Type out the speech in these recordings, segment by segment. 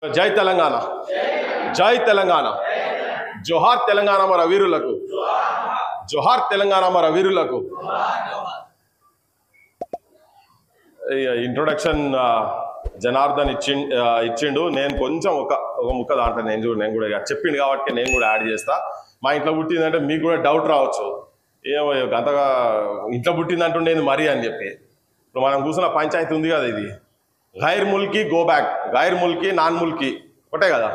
జై తెలంగాణ, జై తెలంగాణ, జోహార్ తెలంగాణ మన వీరులకు, జోహార్ తెలంగాణ మన వీరులకు. ఇంట్రొడక్షన్ జనార్దన్ ఇచ్చిండు. నేను కొంచెం ఒక ముక్క దాంట్లో నేను కూడా చెప్పిండు కాబట్టి నేను కూడా యాడ్ చేస్తా. మా ఇంట్లో పుట్టిందంటే మీకు కూడా డౌట్ రావచ్చు, ఏమో అంతగా ఇంట్లో పుట్టిందంటుండేది మరీ అని చెప్పి. ఇప్పుడు మనం కూర్చున్న పంచాయతీ ఉంది కదా, ఇది గైర్ ముల్కీ గో బ్యాక్, గైర్ ముల్కీ నాన్ ముల్కీ ఒకటే కదా.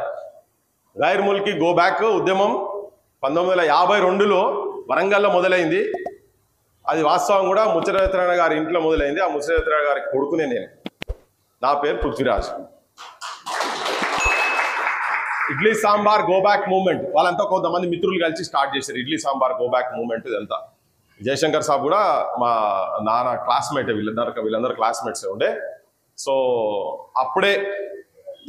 గైర్ ముల్కీ గో బ్యాక్ ఉద్యమం 1952లో వరంగల్లో మొదలైంది. అది వాస్తవం కూడా ముచ్చరత్నారాయణ గారి ఇంట్లో మొదలైంది. ఆ ముచ్చరత్నారాయణ గారి కొడుకునే నేను. నా పేరు Prithviraj. Idli sambar go back movement వాళ్ళంతా కొంతమంది మిత్రులు కలిసి స్టార్ట్ చేశారు. Idli sambar go back movement ఇదంతా. జయశంకర్ సాబ్ కూడా మా నాన్న క్లాస్మేట్, వీళ్ళందరూ క్లాస్మేట్సే ఉండే. సో అప్పుడే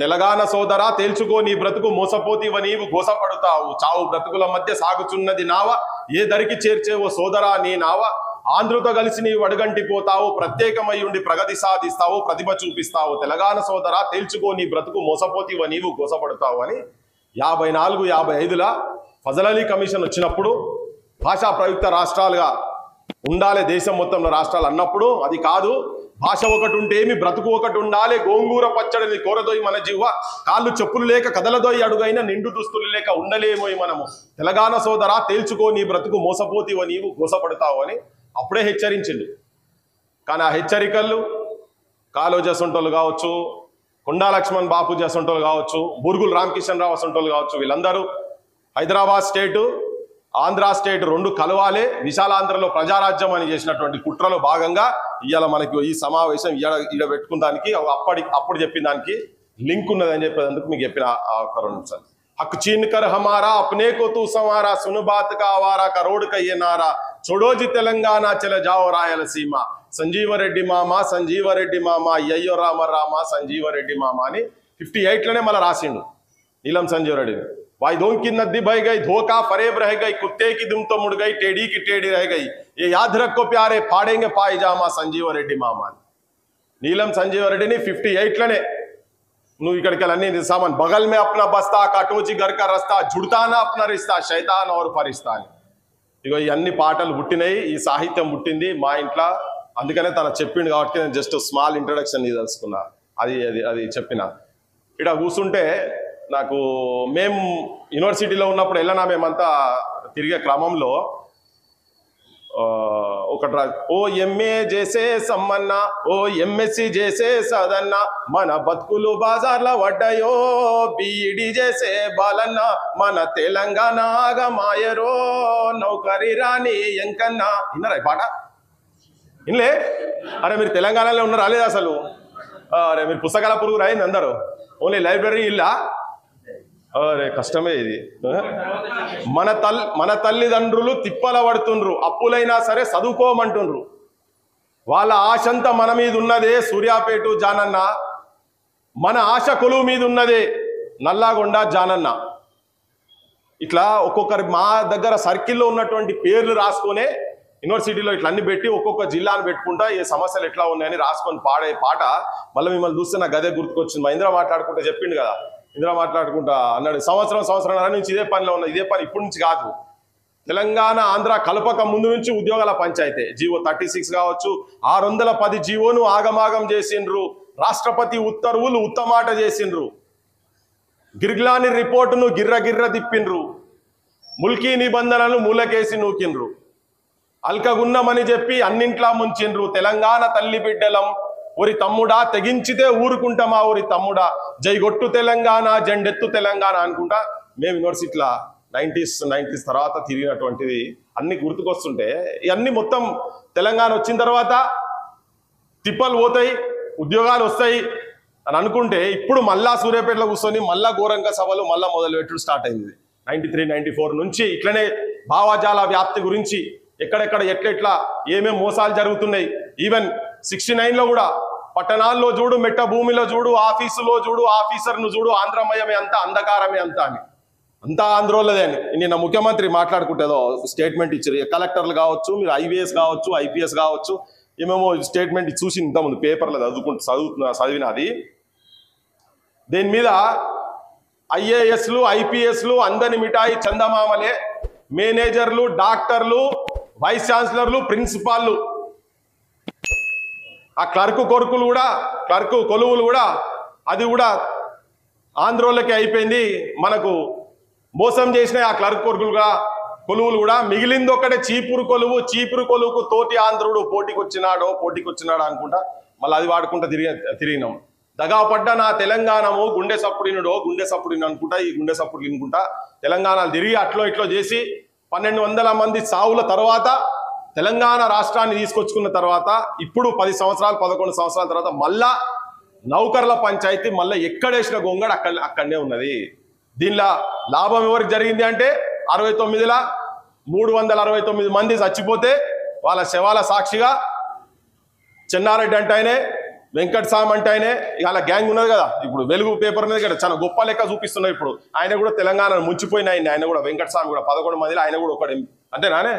తెలంగాణ సోదరా తేల్చుకో నీ బ్రతుకు, మోసపోతీవ నీవు గోసపడుతావు, చావు బ్రతుకుల మధ్య సాగుచున్నది నావ, ఏ దరికి చేర్చేవో సోదరా నీ నావ, ఆంధ్రుతో కలిసి నీవు అడుగంటి పోతావు, ప్రత్యేకమై ఉండి ప్రగతి సాధిస్తావు, ప్రతిభ చూపిస్తావు, తెలంగాణ సోదరా తేల్చుకో నీ బ్రతుకు, మోసపోతీవ నీవు గోసపడుతావు అని 54-55ల ఫజల్ అలీ కమిషన్ వచ్చినప్పుడు భాషా ప్రయుక్త రాష్ట్రాలుగా ఉండాలి దేశం మొత్తంలో రాష్ట్రాలు అన్నప్పుడు, అది కాదు భాష ఒకటి ఉంటే ఏమి బ్రతుకు ఒకటి ఉండాలి, గోంగూర పచ్చడిని కోరదోయి మన జీవ, కాళ్ళు చెప్పులు లేక కదలదోయి అడుగైన నిండు దుస్తులు లేక ఉండలేమోయి మనము, తెలంగాణ సోదరా తేల్చుకో నీ బ్రతుకు, మోసపోతీవ నీవు గోసపడతావు అని అప్పుడే హెచ్చరించిండు. కానీ ఆ హెచ్చరికలు కాళోజీ అసొంటోళ్ళు కావచ్చు, కొండా లక్ష్మణ్ బాపూజీ అసొంటోళ్ళు కావచ్చు, బూర్గుల రామకిషన్ రావు అసొంటోళ్ళు కావచ్చు, వీళ్ళందరూ హైదరాబాద్ స్టేటు ఆంధ్ర స్టేట్ రెండు కలవాలే, విశాలాంధ్రలో ప్రజారాజ్యం అని చేసినటువంటి కుట్రలో భాగంగా ఇవాళ మనకి ఈ సమావేశం ఇడ పెట్టుకున్నానికి అప్పుడు చెప్పిన దానికి లింక్ ఉన్నదని చెప్పేందుకు మీకు చెప్పిన ఒక 2 నిమిషాలు. హక్ చీన్ కర్ హమారా అప్నే కో తూ సమారా, సున్ బాత్ కా ఆవారా కరోడ్ కా యే నారా, చోడోజీ తెలంగాణ చల జాओ రాయలసీమ, సంజీవరెడ్డి మామ సంజీవరెడ్డి మామ, అయ్యో రామ రామ సంజీవరెడ్డి మామ అని 58లోనే మళ్ళీ రాసిండు నీలం సంజీవరెడ్డి. वायदों की नदी बह गई, धोखा फरेब रह गई, कुत्ते की दुम तो मुड़ गई, टेढ़ी की टेढ़ी रह गई, ये याद रखो प्यारे फाड़ेंगे पायजामा संजीव रेड्डी मामा. नीलम संजीव रेड्डी ने 58లోనే నువ్వు ఇక్కడికి అన్ని సామాన్ బగల్ మే అప్నా బస్తా, కటోచి घर का रास्ता, जुड़ता ना अपना रिश्ता, शैतान और फरिश्ता అని. ఇగో ఈ అన్ని పాటలు పుట్టినాయి, ఈ సాహిత్యం పుట్టింది మా ఇంట్లో. అందుకనే తన చెప్పిండు కాబట్టి నేను జస్ట్ స్మాల్ ఇంట్రడక్షన్ తెలుసుకున్నా. అది చెప్పిన ఇక్కడ కూర్చుంటే నాకు మేము యూనివర్సిటీలో ఉన్నప్పుడు వెళ్ళనా, మేమంతా తిరిగే క్రమంలో ఒకటి ఓ ఎంఏ చేసే సమ్మన్న, ఓ ఎంఎస్సి చేసే సదన్న, మన బతుకులు బాజార్ల వడ్డాయో, బీఈడి చేసే బాలన్న, మన తెలంగాణ ఆగమాయరో, నౌకరీ రాని ఎంకన్నా. విన్నారా ఈ పాట? ఇన్లే? అరే మీరు తెలంగాణలో ఉన్నారు రాలేదు అసలు? అరే మీరు పుస్తకాల పురుగు రాయింది అందరూ, ఓన్లీ లైబ్రరీ ఇల్లా? అరే కష్టమే ఇది. మన తల్లిదండ్రులు తిప్పల పడుతుండ్రు, అప్పులైనా సరే చదువుకోమంటుండ్రు, వాళ్ళ ఆశంతా మన మీద ఉన్నదే సూర్యాపేట జానన్న, మన ఆశ కొలువు మీద ఉన్నదే నల్లాగొండ జానన్న. ఇట్లా ఒక్కొక్కరి మా దగ్గర సర్కిల్లో ఉన్నటువంటి పేర్లు రాసుకొనే యూనివర్సిటీలో ఇట్లా అన్ని పెట్టి ఒక్కొక్క జిల్లాను పెట్టుకుంటా ఏ సమస్యలు ఎట్లా ఉన్నాయని రాసుకొని పాడే పాట మళ్ళీ మిమ్మల్ని చూస్తే నాకు గదే గుర్తుకొచ్చింది. మా ఇంద్ర మాట్లాడుకుంటా చెప్పిండు కదా, ఇంద్ర మాట్లాడుకుంటా అన్నాడు, సంవత్సరం నుంచి ఇదే పనిలో ఉన్నది. ఇదే పని ఇప్పటి నుంచి కాదు, తెలంగాణ ఆంధ్ర కలపక ముందు నుంచి ఉద్యోగాల పంచాయతీ. జీవో 36 కావచ్చు, 610 జీవోను ఆగమాగం చేసిండ్రు, రాష్ట్రపతి ఉత్తర్వులు ఉత్తమాట చేసిండ్రు, గిర్గ్లాని రిపోర్టును గిర్ర తిప్పిండ్రు, ముల్కీ నిబంధనలు మూలకేసి నూకిండ్రు, అల్కగున్నమని చెప్పి అన్నింట్లా ముంచిండ్రు, తెలంగాణ తల్లి బిడ్డలం ఒరి తమ్ముడా తెగించితే ఊరుకుంటామా ఒరి తమ్ముడా, జైగొట్టు తెలంగాణ జెండెత్తు తెలంగాణ అనుకుంటా మేము యూనివర్సిటీలో 90s తర్వాత తిరిగినటువంటిది అన్ని గుర్తుకొస్తుంటే, ఇవన్నీ మొత్తం తెలంగాణ వచ్చిన తర్వాత తిప్పలు పోతాయి, ఉద్యోగాలు వస్తాయి అని అనుకుంటే ఇప్పుడు మళ్ళా సూర్యాపేటలో కూర్చొని మళ్ళా ఘోరంగా సభలు మళ్ళా మొదలుపెట్టడం స్టార్ట్ అయింది. 93-94 నుంచి ఇట్లనే భావజాల వ్యాప్తి గురించి ఎక్కడెక్కడ ఎట్లెట్లా ఏమేమి మోసాలు జరుగుతున్నాయి. ఈవెన్ 69లో కూడా పట్టణాల్లో చూడు, మెట్ట భూమిలో చూడు, ఆఫీసులో చూడు, ఆఫీసర్ను చూడు, ఆంధ్రమయమే అంతా అంధకారమే అంతా అని, అంతా ఆంధ్రోళ్ళదే అని నిన్న ముఖ్యమంత్రి మాట్లాడుకుంటేదో స్టేట్మెంట్ ఇచ్చారు. కలెక్టర్లు కావచ్చు, మీరు ఐవీఎస్ కావచ్చు, ఐపీఎస్ కావచ్చు, ఏమేమో స్టేట్మెంట్ చూసి ఇంతకుముందు పేపర్లో చదివినది. దీని మీద ఐఏఎస్లు ఐపీఎస్లు అందరి మిఠాయి చందమామలే, మేనేజర్లు, డాక్టర్లు, వైస్ ఛాన్సలర్లు, ప్రిన్సిపాల్లు, ఆ క్లర్క్ కొడుకులు కూడా, క్లర్క్ కొలువులు కూడా, అది కూడా ఆంధ్రోళ్ళకి అయిపోయింది. మనకు మోసం చేసిన ఆ క్లర్క్ కొలువులు కూడా మిగిలింది ఒక్కటే చీపురు కొలువు. చీపురు కొలువుకు తోటి ఆంధ్రుడు పోటీకి వచ్చినాడు అనుకుంటా మళ్ళీ అది వాడుకుంటా తిరిగినాం. దగాపడ్డ నా తెలంగాణము గుండె సప్పుడినుడో అనుకుంటా, ఈ గుండె సప్పుడు వినుకుంటా తెలంగాణలు తిరిగి అట్లో ఇట్లో చేసి 1200 మంది సావుల తర్వాత తెలంగాణ రాష్ట్రాన్ని తీసుకొచ్చుకున్న తర్వాత ఇప్పుడు 10 సంవత్సరాలు 11 సంవత్సరాల తర్వాత మళ్ళా నౌకర్ల పంచాయతీ మళ్ళీ ఎక్కడేసిన గొంగడు అక్కడనే ఉన్నది. దీనిలో లాభం ఎవరికి జరిగింది అంటే 69ల 369 మంది చచ్చిపోతే వాళ్ళ శవాల సాక్షిగా చెన్నారెడ్డి అంటే ఆయనే, వెంకట్ సామ్ అంటే ఆయనే, ఇవాళ గ్యాంగ్ ఉన్నది కదా, ఇప్పుడు వెలుగు పేపర్ మీద కదా చాలా గొప్ప లెక్క చూపిస్తున్నారు. ఇప్పుడు ఆయన కూడా తెలంగాణ ముంచిపోయిన ఆయన కూడా వెంకట్ సామ్ కూడా 11 మందిలో ఆయన కూడా ఒకటి అంతేనానే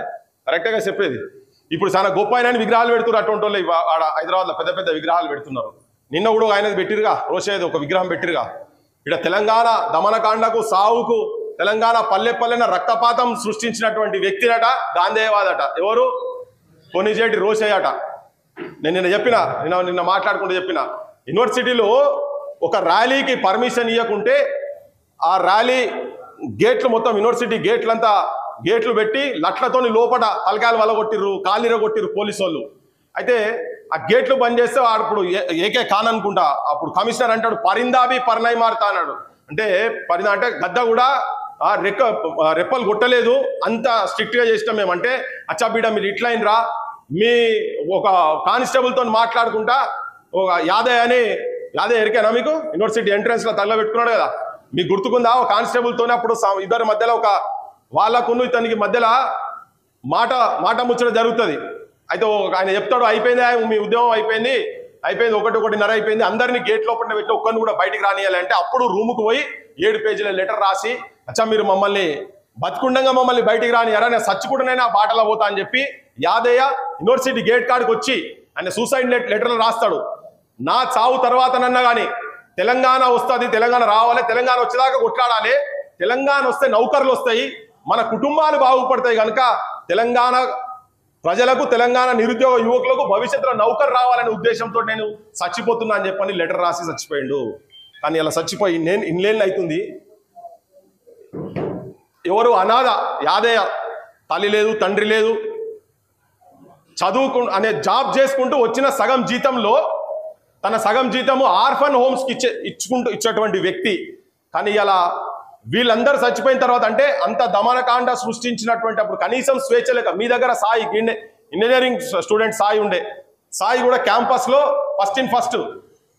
కరెక్ట్గా చెప్పేది. ఇప్పుడు చాలా గొప్ప ఆయన విగ్రహాలు పెడుతున్నారు. అటువంటి వాళ్ళు ఆడ హైదరాబాద్లో పెద్ద పెద్ద విగ్రహాలు పెడుతున్నారు. నిన్న కూడా ఆయనది పెట్టిరుగా, రోషేది ఒక విగ్రహం పెట్టిరుగా. ఇక్కడ తెలంగాణ దమనకాండకు సావుకు తెలంగాణ పల్లె రక్తపాతం సృష్టించినటువంటి వ్యక్తినట గాంధేయవాదట. ఎవరు? కొనిజేటి రోషయ్య అట. నేను నిన్న మాట్లాడుకుంటూ చెప్పిన యూనివర్సిటీలో ఒక ర్యాలీకి పర్మిషన్ ఇవ్వకుంటే ఆ ర్యాలీ గేట్లు మొత్తం యూనివర్సిటీ గేట్లు పెట్టి లట్లతోని లోపల తలకాయలు వలగొట్టిర్రు, కాలిరగొట్టిర్రు పోలీసు వాళ్ళు. అయితే ఆ గేట్లు బంద్ చేస్తే అప్పుడు ఏకే ఖాన్ అనుకుంటా అప్పుడు కమిషనర్ అంటాడు పరిందాబి పర్నై మారుతా అన్నాడు. అంటే అంటే గద్ద కూడా రెప్పలు కొట్టలేదు, అంత స్ట్రిక్ట్గా చేసినాం మేము. అంటే అచ్చా బీడ మీరు ఇట్లా అయినరా, మీ ఒక కానిస్టేబుల్తో మాట్లాడుకుంటా ఒక యాదయ్య ఎరికేనా మీకు? యూనివర్సిటీ ఎంట్రన్స్లో తగలబెట్టుకున్నాడు కదా, మీకు గుర్తుకుందా? ఒక కానిస్టేబుల్తోనే అప్పుడు ఇద్దరి మధ్యలో ఒక వాళ్ళకును ఇతనికి మధ్యలో మాట ముచ్చట జరుగుతుంది. అయితే ఆయన చెప్తాడు అయిపోయింది మీ ఉద్యమం అయిపోయింది 1:30 అయిపోయింది, అందరినీ గేట్ లోపల పెట్టి ఒక్కరిని కూడా బయటికి రానియాలంటే అప్పుడు రూముకు పోయి 7 పేజీల లెటర్ రాసి అచ్చా మీరు మమ్మల్ని బతుకుండంగా మమ్మల్ని బయటికి రానియారా, నేను సచ్చికుండానైనా ఆ బాటలో పోతా అని చెప్పి యాదయ్య యూనివర్సిటీ గేట్ కాడికి వచ్చి ఆయన సూసైడ్ లెటర్లు రాస్తాడు. నా చావు తర్వాతనన్నా కానీ తెలంగాణ వస్తుంది, తెలంగాణ రావాలి, తెలంగాణ వచ్చేదాకా కొట్లాడాలి, తెలంగాణ వస్తే నౌకర్లు వస్తాయి, మన కుటుంబాలు బాగుపడతాయి కనుక తెలంగాణ ప్రజలకు తెలంగాణ నిరుద్యోగ యువకులకు భవిష్యత్తులో నౌకరు రావాలనే ఉద్దేశంతో నేను చచ్చిపోతున్నా అని చెప్పని లెటర్ రాసి చచ్చిపోయిండు. కానీ ఇలా చచ్చిపోయి ఇన్నేళ్ళు అవుతుంది. ఎవరు అనాథ యాదయ్య, తల్లి లేదు తండ్రి లేదు, అనే జాబ్ చేసుకుంటూ వచ్చిన సగం జీతంలో తన సగం జీతము ఆర్ఫన్ హోమ్స్కి ఇచ్చేటువంటి వ్యక్తి. కానీ ఇలా వీళ్ళందరూ చచ్చిపోయిన తర్వాత అంటే అంత దమనకాండ సృష్టించినటువంటి అప్పుడు కనీసం స్వేచ్ఛ లేక మీ దగ్గర సాయి ఇంజనీరింగ్ స్టూడెంట్ సాయి కూడా క్యాంపస్లో ఫస్ట్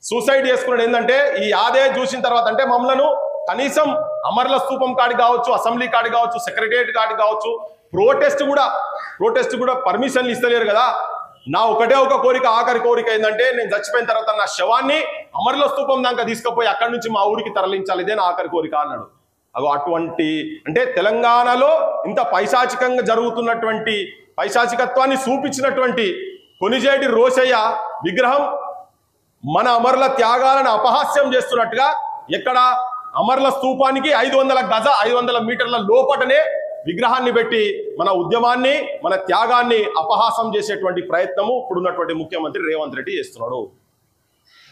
సూసైడ్ చేసుకున్నాడు. ఏంటంటే ఈ యాదయ్య చూసిన తర్వాత అంటే మమ్మలను కనీసం అమర్ల స్తూపం కాడికి కావచ్చు, అసెంబ్లీ కాడికి కావచ్చు, సెక్రటేరియట్ కాడికి కావచ్చు, ప్రోటెస్ట్ కూడా పర్మిషన్లు ఇస్తలేరు కదా. నా ఒకటే ఒక కోరిక, ఆఖరి కోరిక ఏంటంటే నేను చచ్చిపోయిన తర్వాత నా శవాన్ని అమర్ల స్తూపం దాకా తీసుకుపోయి అక్కడి నుంచి మా ఊరికి తరలించాలి, ఇదే నా ఆఖరి కోరిక అన్నాడు. అటువంటి అంటే తెలంగాణలో ఇంత పైశాచికంగా జరుగుతున్నటువంటి పైశాచికత్వాన్ని చూపించినటువంటి కొనిజేటి రోషయ్య విగ్రహం మన అమరుల త్యాగాలను అపహాస్యం చేస్తున్నట్టుగా ఎక్కడ అమరుల స్తూపానికి 500 మీటర్ల లోపటనే విగ్రహాన్ని పెట్టి మన ఉద్యమాన్ని మన త్యాగాన్ని అపహాసం చేసేటువంటి ప్రయత్నము ఇప్పుడున్నటువంటి ముఖ్యమంత్రి రేవంత్ రెడ్డి చేస్తున్నాడు.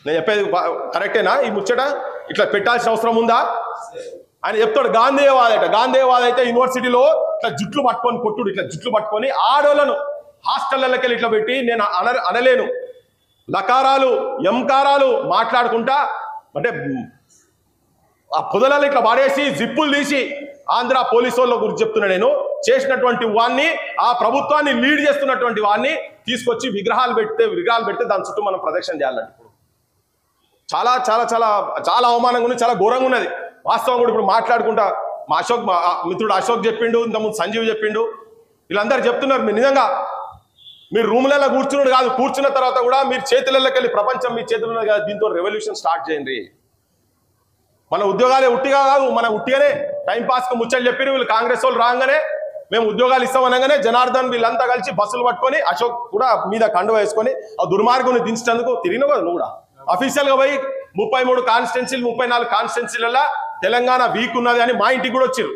నేను చెప్పేది కరెక్టేనా? ఈ ముచ్చట ఇట్లా పెట్టాల్సిన అవసరం ఉందా? ఆయన చెప్తాడు గాంధేయవాద అయితే యూనివర్సిటీలో ఇట్లా జుట్లు పట్టుకొని ఆడోళ్ళను హాస్టళ్ళకి వెళ్ళి ఇట్లా పెట్టి నేను అనలేను లకారాలు ఎంకారాలు మాట్లాడుకుంటా అంటే ఆ పొదలలో ఇట్లా పడేసి జిప్పులు తీసి ఆంధ్ర పోలీసు వాళ్ళ గురించి చెప్తున్నా. నేను చేసినటువంటి వాడిని, ఆ ప్రభుత్వాన్ని లీడ్ చేస్తున్నటువంటి వాడిని తీసుకొచ్చి విగ్రహాలు పెడితే దాని చుట్టూ మనం ప్రదక్షిణ చేయాలంటే ఇప్పుడు చాలా చాలా చాలా చాలా అవమానంగా ఉంది, చాలా ఘోరంగా ఉన్నది. వాస్తవం కూడా ఇప్పుడు మాట్లాడుకుంటా మా మిత్రుడు అశోక్ చెప్పిండు, ఇంతకుముందు సంజీవ్ చెప్పిండు, వీళ్ళందరూ చెప్తున్నారు. మీరు నిజంగా మీరు రూమ్లలో కూర్చున్నాడు కాదు, కూర్చున్న తర్వాత కూడా మీరు చేతులలోకి వెళ్ళి ప్రపంచం మీ చేతుల్లో కాదు, దీంతో రెవల్యూషన్ స్టార్ట్ చేయండి. మన ఉద్యోగాలే ఉట్టిగా కాదు, మన ఉట్టిగానే టైంపాస్కి ముచ్చలు చెప్పి వీళ్ళు కాంగ్రెస్ వాళ్ళు రాగానే మేము ఉద్యోగాలు ఇస్తామనగానే జనార్దన్ వీళ్ళంతా కలిసి బస్సులు పట్టుకొని అశోక్ కూడా మీద కండువ వేసుకొని ఆ దుర్మార్గుని దించేందుకు తిరిగినావు కదా నువ్వు కూడా. అఫీషియల్గా పోయి 33 కాన్స్టిట్యున్సీలు 34 కాన్స్టిట్యున్సీలలో తెలంగాణ వీక్ ఉన్నది అని మా ఇంటికి కూడా వచ్చారు.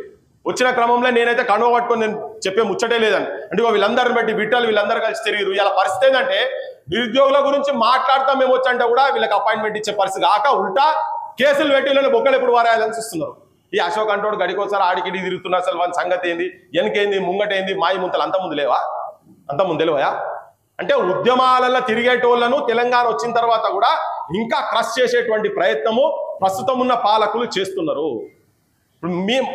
వచ్చిన క్రమంలో నేనైతే కనువ పట్టుకొని నేను చెప్పే ముచ్చటే లేదని అంటే వీళ్ళందరిని బట్టి విట్టాలు వీళ్ళందరూ కలిసి తిరిగిరు. ఇలా పరిస్థితి ఏంటంటే నిరుద్యోగుల గురించి మాట్లాడతాం మేము వచ్చంటే కూడా వీళ్ళకి అపాయింట్మెంట్ ఇచ్చే పరిస్థితి కాక ఉల్టా కేసులు పెట్టి వీళ్ళని బొక్కలు ఎప్పుడు వారాయాలని చూస్తున్నారు. ఈ అశోక్ అంటోడు గడికోసారి ఆడికి తిరుగుతున్నా అసలు వాళ్ళ సంగతి ఏంది, వెనకేంది, ముంగటేంది, మాయి ముంతలు అంత ముందు లేవా, అంత ముందు తెలివయా? అంటే ఉద్యమాలలో తిరిగేటోళ్లను తెలంగాణ వచ్చిన తర్వాత కూడా ఇంకా క్రష్ చేసేటువంటి ప్రయత్నము ప్రస్తుతం ఉన్న పాలకులు చేస్తున్నారు. ఇప్పుడు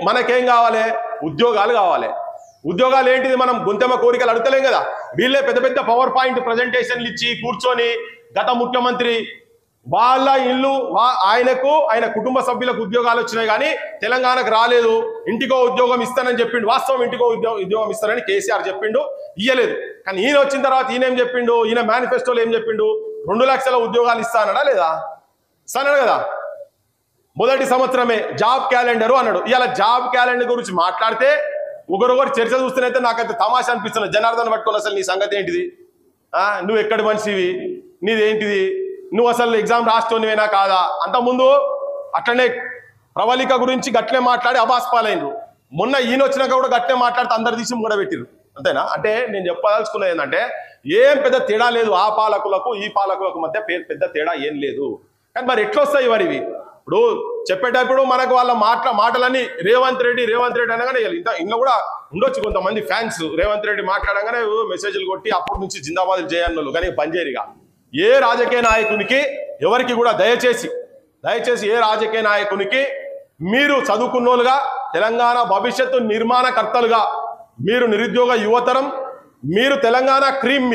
మనకేం కావాలి? ఉద్యోగాలు కావాలి. ఉద్యోగాలు ఏంటిది? మనం గొంతెమ్మ కోరికలు అడుగుతలేం కదా. వీళ్ళే పెద్ద పెద్ద పవర్ పాయింట్ ప్రజెంటేషన్లు ఇచ్చి కూర్చొని గత ముఖ్యమంత్రి వాళ్ళ ఇల్లు ఆయనకు ఆయన కుటుంబ సభ్యులకు ఉద్యోగాలు వచ్చినాయి కానీ తెలంగాణకు రాలేదు, ఇంటికో ఉద్యోగం ఇస్తానని చెప్పిండు. వాస్తవం ఇంటికో ఉద్యోగం ఇస్తానని కేసీఆర్ చెప్పిండు, ఇయ్యలేదు. కానీ ఈయన వచ్చిన తర్వాత ఈయన ఏం చెప్పిండు, ఈయన మేనిఫెస్టోలో ఏం చెప్పిండు, 2 లక్షల ఉద్యోగాలు ఇస్తానడా లేదా? ఇస్తానడు కదా. మొదటి సంవత్సరమే జాబ్ క్యాలెండరు అన్నాడు. ఇలా జాబ్ క్యాలెండర్ గురించి మాట్లాడితే ఒకరొకరు చర్చ చూస్తేనైతే నాకైతే తమాషా అనిపిస్తున్నది. జనార్దన్ పట్టుకొని అసలు నీ సంగతి ఏంటిది, నువ్వు ఎక్కడి మనిషివి, నీదేంటిది, నువ్వు అసలు ఎగ్జామ్ రాస్తోనివేనా కాదా? అంతకుముందు అట్లనే ప్రవళిక గురించి గట్లే మాట్లాడి అబాస్పాలైనరు. మొన్న ఈయన వచ్చినాక కూడా గట్లే మాట్లాడితే అందరు తీసి మూడబెట్టిరు. అంతేనా? అంటే నేను చెప్పదలుచుకున్నది ఏంటంటే ఏం పెద్ద తేడా లేదు ఆ పాలకులకు ఈ పాలకులకు మధ్య పెద్ద తేడా ఏం లేదు. కానీ మరి ఎట్లా వస్తాయి మరి ఇవి? ఇప్పుడు చెప్పేటప్పుడు మనకు వాళ్ళ మాటలన్నీ రేవంత్ రెడ్డి అనగానే ఇంట్లో కూడా ఉండొచ్చు కొంతమంది ఫ్యాన్స్. రేవంత్ రెడ్డి మాట్లాడగానే మెసేజ్లు కొట్టి అప్పటి నుంచి జిందాబాద్ చేయన్నోళ్ళు, కానీ బంజేరిగా ఏ రాజకీయ నాయకునికి ఎవరికి కూడా దయచేసి ఏ రాజకీయ నాయకునికి మీరు చదువుకున్నోలుగా తెలంగాణ భవిష్యత్తు నిర్మాణకర్తలుగా మీరు నిరుద్యోగ యువతరం, మీరు తెలంగాణ క్రీమ్,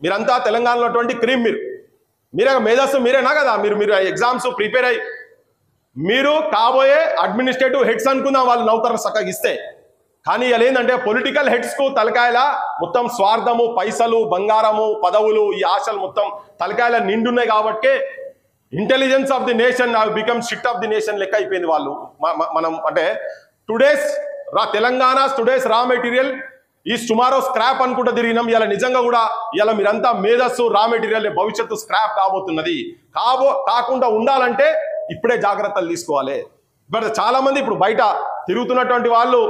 మీరంతా తెలంగాణలో అటువంటి క్రీమ్, మీరే మేధస్సు మీరేనా కదా, మీరు ఎగ్జామ్స్ ప్రిపేర్ అయ్యి మీరు కాబోయే అడ్మినిస్ట్రేటివ్ హెడ్స్ అనుకుందాం వాళ్ళు నౌకర్లు చక్కగా ఇస్తే. కానీ ఇలా ఏంటంటే పొలిటికల్ హెడ్స్కు తలకాయల మొత్తం స్వార్థము, పైసలు, బంగారము, పదవులు, ఈ ఆశలు మొత్తం తలకాయల నిండున్నాయి. కాబట్టి intelligence of the nation become shit of the nation లెక్క అయిపోయింది వాళ్ళు. మనం అంటే Telangana today's raw material is tomorrow scrap అనుకుంటూ తిరిగినాం. ఇలా నిజంగా కూడా ఇలా మీరంతా మేధస్సు రా మెటీరియల్ భవిష్యత్తు స్క్రాప్ కాబోతున్నది. కాకుండా ఉండాలంటే ఇప్పుడే జాగ్రత్తలు తీసుకోవాలి. బట్ చాలా మంది ఇప్పుడు బయట తిరుగుతున్నటువంటి వాళ్ళు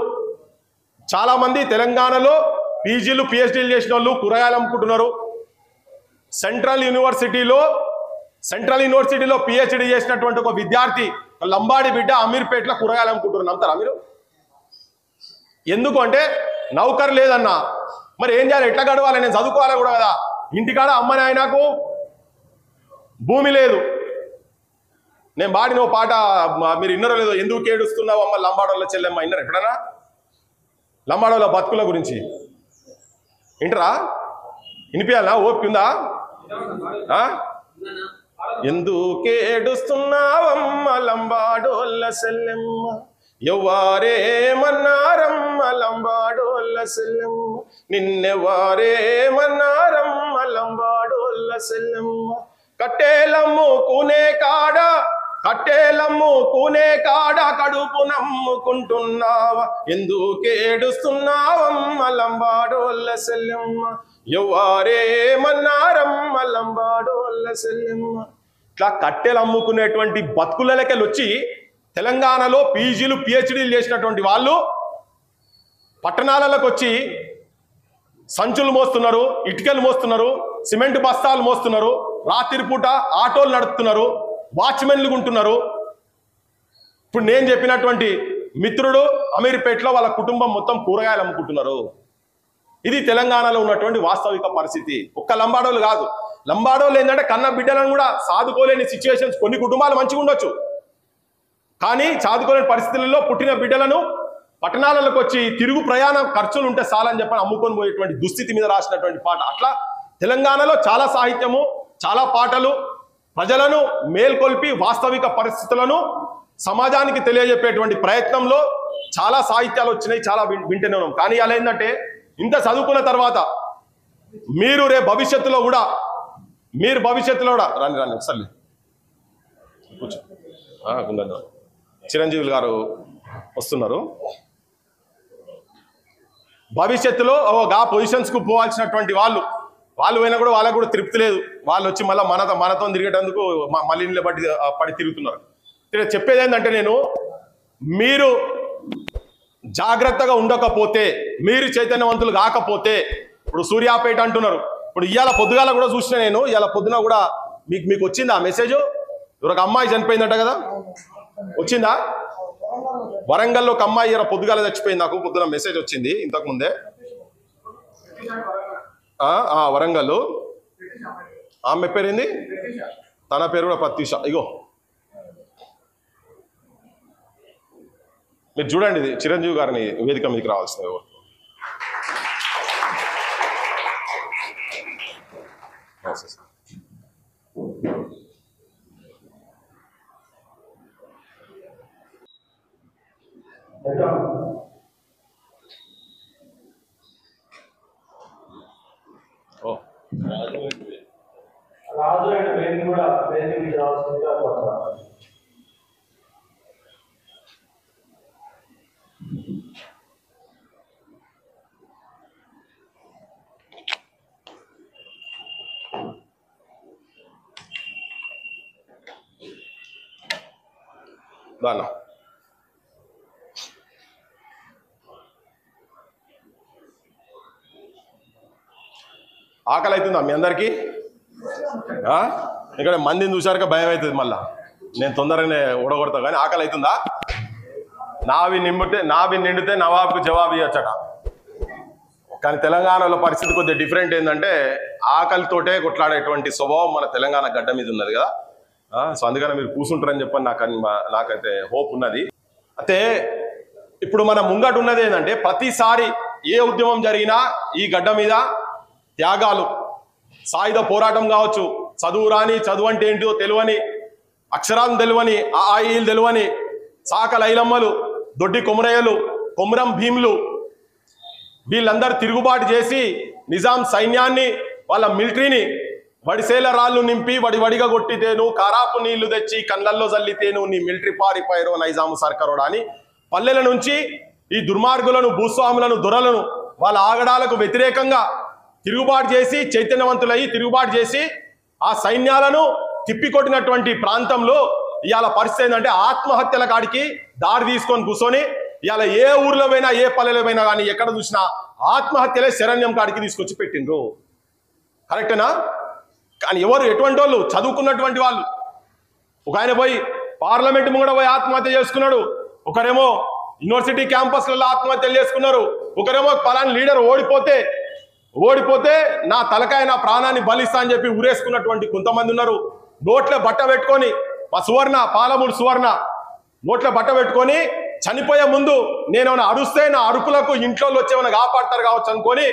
చాలా మంది తెలంగాణలో పీజీలు పిహెచ్డీలు చేసిన వాళ్ళు కూరగాయలు అమ్ముకుంటున్నారు. సెంట్రల్ యూనివర్సిటీలో పిహెచ్డీ చేసినటువంటి ఒక విద్యార్థి లంబాడి బిడ్డ అమీర్పేటలో కూరగాయలు అమ్ముకుంటున్నారు. నమ్ముతారా మీరు? ఎందుకు అంటే నౌకరు లేదన్నా. మరి ఏం చేయాలి, ఎట్లా గడవాలి, నేను చదువుకోవాలి కూడా కదా. ఇంటికాడ అమ్మ నాయనకు భూమి లేదు. నేను పాడిన పాట మీరు విన్నారో లేదో, ఎందుకు ఏడుస్తున్నావు అమ్మ లంబాడోళ్ళ చెల్లెమ్మ, విన్నారు ఎక్కడన్నా? లంబాడోళ్ళ బతుకుల గురించి వింటరా? వినిపించాలా? ఓపిక ఉందా? ఎందుకేడుస్తున్నావమ్మ లంబాడోళ్ళ చెల్లెమ్మ, ఎవ్వారేమన్నారమ్మ లంబాడోళ్ళ చెల్లెమ్మ, నిన్నెవ్వారేమన్నారమ్మ లంబాడోళ్ళ చెల్లెమ్మ, కట్టేలమ్ముకునే కాడ కడుపు నమ్ముకుంటున్నావా, ఎందుకేడుస్తున్నావమ్మ లంబాడోళ్ళ చెల్లెమ్మ, ఎవ్వారేమన్నారమ్మ లంబాడోళ్ళ చెల్లెమ్మ. ఇట్లా కట్టెలు అమ్ముకునేటువంటి బతుకులకెళ్ళి వచ్చి తెలంగాణలో పీజీలు పిహెచ్డీలు చేసినటువంటి వాళ్ళు పట్టణాలకు వచ్చి సంచులు మోస్తున్నారు, ఇటుకలు మోస్తున్నారు, సిమెంట్ బస్తాలు మోస్తున్నారు, రాత్రిపూట ఆటోలు నడుపుతున్నారు, వాచ్మెన్లు ఉంటున్నారు. ఇప్పుడు నేను చెప్పినటువంటి మిత్రుడు అమీర్పేటలో వాళ్ళ కుటుంబం మొత్తం కూరగాయలు అమ్ముకుంటున్నారు. ఇది తెలంగాణలో ఉన్నటువంటి వాస్తవిక పరిస్థితి. ఒక్క లంబాడోలు కాదు, లంబాడోలు ఏంటంటే కన్న బిడ్డలను కూడా సాదుకోలేని సిచ్యువేషన్స్. కొన్ని కుటుంబాలు మంచిగా ఉండొచ్చు, కానీ సాదుకోలేని పరిస్థితులలో పుట్టిన బిడ్డలను పట్టణాలకు వచ్చి తిరుగు ప్రయాణ ఖర్చులు ఉంటే చాలని చెప్పని అమ్ముకొని పోయేటువంటి దుస్థితి మీద రాసినటువంటి పాట. అట్లా తెలంగాణలో చాలా సాహిత్యము, చాలా పాటలు ప్రజలను మేల్కొల్పి వాస్తవిక పరిస్థితులను సమాజానికి తెలియజెప్పేటువంటి ప్రయత్నంలో చాలా సాహిత్యాలు వచ్చినాయి, చాలా వింటూనే ఉన్నాం. కానీ అలా ఏంటంటే ఇంత చదువుకున్న తర్వాత మీరు రేపు భవిష్యత్తులో కూడా రాని ఒకసారి కూర్చో, చిరంజీవి గారు వస్తున్నారు. భవిష్యత్తులో గా పొజిషన్స్కు పోవాల్సినటువంటి వాళ్ళు పోయినా కూడా వాళ్ళకు కూడా తృప్తి లేదు. వాళ్ళు వచ్చి మళ్ళీ మనతో తిరిగేటందుకు మళ్ళీ ఇళ్ళ పడి తిరుగుతున్నారు. చెప్పేది ఏంటంటే, నేను మీరు జాగ్రత్తగా ఉండకపోతే, మీరు చైతన్యవంతులు కాకపోతే, ఇప్పుడు సూర్యాపేట అంటున్నారు, ఇప్పుడు ఇవాళ పొద్దుగాల కూడా చూసిన నేను, ఇవాళ పొద్దున కూడా మీకు వచ్చిందా మెసేజ్? ఒక అమ్మాయి చనిపోయిందట కదా, వచ్చిందా? వరంగల్లో ఒక అమ్మాయి ఇలా పొద్దుగాల చచ్చిపోయింది. నాకు పొద్దున మెసేజ్ వచ్చింది ఇంతకు ముందే. వరంగల్ ఆమె పేరేంది? తన పేరు కూడా ప్రత్యూష. ఇగో మీరు చూడండి, ఇది చిరంజీవి గారిని వేదిక మీదకి రావాల్సింది. రాజు అండ్ వేణు కూడా వేదికకి రావాల్సిందిగా కోరుతున్నాను. దానా ఆకలి అవుతుందా మీ అందరికీ? ఇక్కడ మందిని చూసారుగా భయం అవుతుంది. మళ్ళా నేను తొందరగానే ఓడగొడతా, కానీ ఆకలి అవుతుందా? నావి నిండితే నవాబ్కు జవాబు ఇవ్వచ్చట. కానీ తెలంగాణలో పరిస్థితి కొద్దిగా డిఫరెంట్. ఏంటంటే ఆకలితోటే కొట్లాడేటువంటి స్వభావం మన తెలంగాణ గడ్డ మీద ఉన్నది కదా. సో అందుకని మీరు కూర్చుంటారని చెప్పని నాకైతే హోప్ ఉన్నది. అయితే ఇప్పుడు మన ముంగట ఉన్నది ఏంటంటే, ప్రతిసారి ఏ ఉద్యమం జరిగినా ఈ గడ్డ మీద త్యాగాలు, సాయుధ పోరాటం కావచ్చు, చదువు రాని, చదువు అంటే ఏంటో తెలియని, అక్షరాలను తెలియని, ఆయిలు తెలియని సాక లైలమ్మలు, దొడ్డి కొమరయ్యలు, కొమరం భీములు, వీళ్ళందరూ తిరుగుబాటు చేసి నిజాం సైన్యాన్ని, వాళ్ళ మిలిటరీని వడిసేల రాళ్ళు నింపి వడివడిగా కొట్టితేను, కారాపు నీళ్లు తెచ్చి కళ్ళల్లో జల్లితేను నీ మిలిటరీ పారిపోయారో నైజాము సర్కారోడా అని పల్లెల నుంచి ఈ దుర్మార్గులను, భూస్వాములను, దొరలను, వాళ్ళ ఆగడాలకు వ్యతిరేకంగా తిరుగుబాటు చేసి, చైతన్యవంతులయ్యి తిరుగుబాటు చేసి ఆ సైన్యాలను తిప్పికొట్టినటువంటి ప్రాంతంలో ఇవాళ పరిస్థితి ఏంటంటే, ఆత్మహత్యల కాడికి దారి తీసుకొని కూర్చొని ఇవాళ ఏ ఊర్లో పోయినా, ఏ పల్లెలో పోయినా కానీ ఎక్కడ చూసినా ఆత్మహత్యలే శరణ్యం కాడికి తీసుకొచ్చి పెట్టిండ్రు. కరెక్టేనా? కానీ ఎవరు, ఎటువంటి వాళ్ళు? చదువుకున్నటువంటి వాళ్ళు. ఒక ఆయన పోయి పార్లమెంట్ ముంగడ పోయి ఆత్మహత్య చేసుకున్నాడు, ఒకరేమో యూనివర్సిటీ క్యాంపస్లలో ఆత్మహత్యలు చేసుకున్నారు, ఒకరేమో పలాని లీడర్ ఓడిపోతే నా తలకాయ, నా ప్రాణాన్ని బలిస్తా అని చెప్పి ఊరేసుకున్నటువంటి కొంతమంది ఉన్నారు. నోట్లో బట్ట పెట్టుకొని, మా సువర్ణ, పాలమూరు సువర్ణ నోట్లో బట్ట పెట్టుకొని చనిపోయే ముందు నేనేమైనా అరుస్తే నా అరుపులకు ఇంట్లో వచ్చేమైనా కాపాడతారు కావచ్చు అనుకొని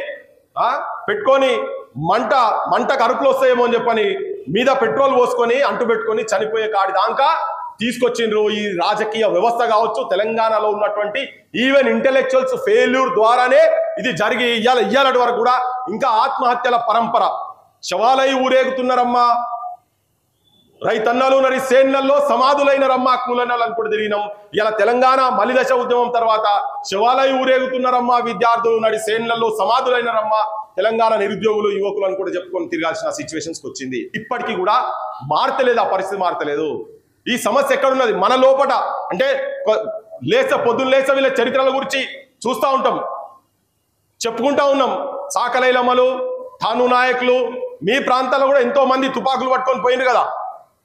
పెట్టుకొని మంటకు అరుపులు వస్తాయేమో అని చెప్పని మీద పెట్రోల్ పోసుకొని అంటు పెట్టుకొని చనిపోయే కాడి దాకా తీసుకొచ్చిండ్రు. ఈ రాజకీయ వ్యవస్థ కావచ్చు, తెలంగాణలో ఉన్నటువంటి ఈవెన్ ఇంటెలెక్చువల్స్ ఫెయిల్యూర్ ద్వారానే ఇది జరిగి ఇయ్యాలటి వరకు కూడా ఇంకా ఆత్మహత్యల పరంపర. శవాలై ఊరేగుతున్నారమ్మా, రైతన్నలు నడి సేన్నల్లో సమాధులైనరమ్మా, కూలన్నలు కూడా తిరిగినాం. ఇలా తెలంగాణ మలిదశ ఉద్యమం తర్వాత శవాలై ఊరేగుతున్నారమ్మా, విద్యార్థులు నడి సేన్నల్లో సమాధులైనరమ్మా, తెలంగాణ నిరుద్యోగులు, యువకులు అని కూడా చెప్పుకొని తిరగాల్సిన సిచ్యువేషన్స్కి వచ్చింది. ఇప్పటికీ కూడా మారతలేదు, ఆ పరిస్థితి మారతలేదు. ఈ సమస్య ఎక్కడున్నది? మన లోపట. అంటే పొద్దున్న లేస వీళ్ళ చరిత్రల గురించి చూస్తూ ఉంటాం, చెప్పుకుంటా ఉన్నాం. సాకలైలమ్మలు, తాను నాయకులు, మీ ప్రాంతాల్లో కూడా ఎంతో మంది తుపాకులు పట్టుకొని పోయింది కదా.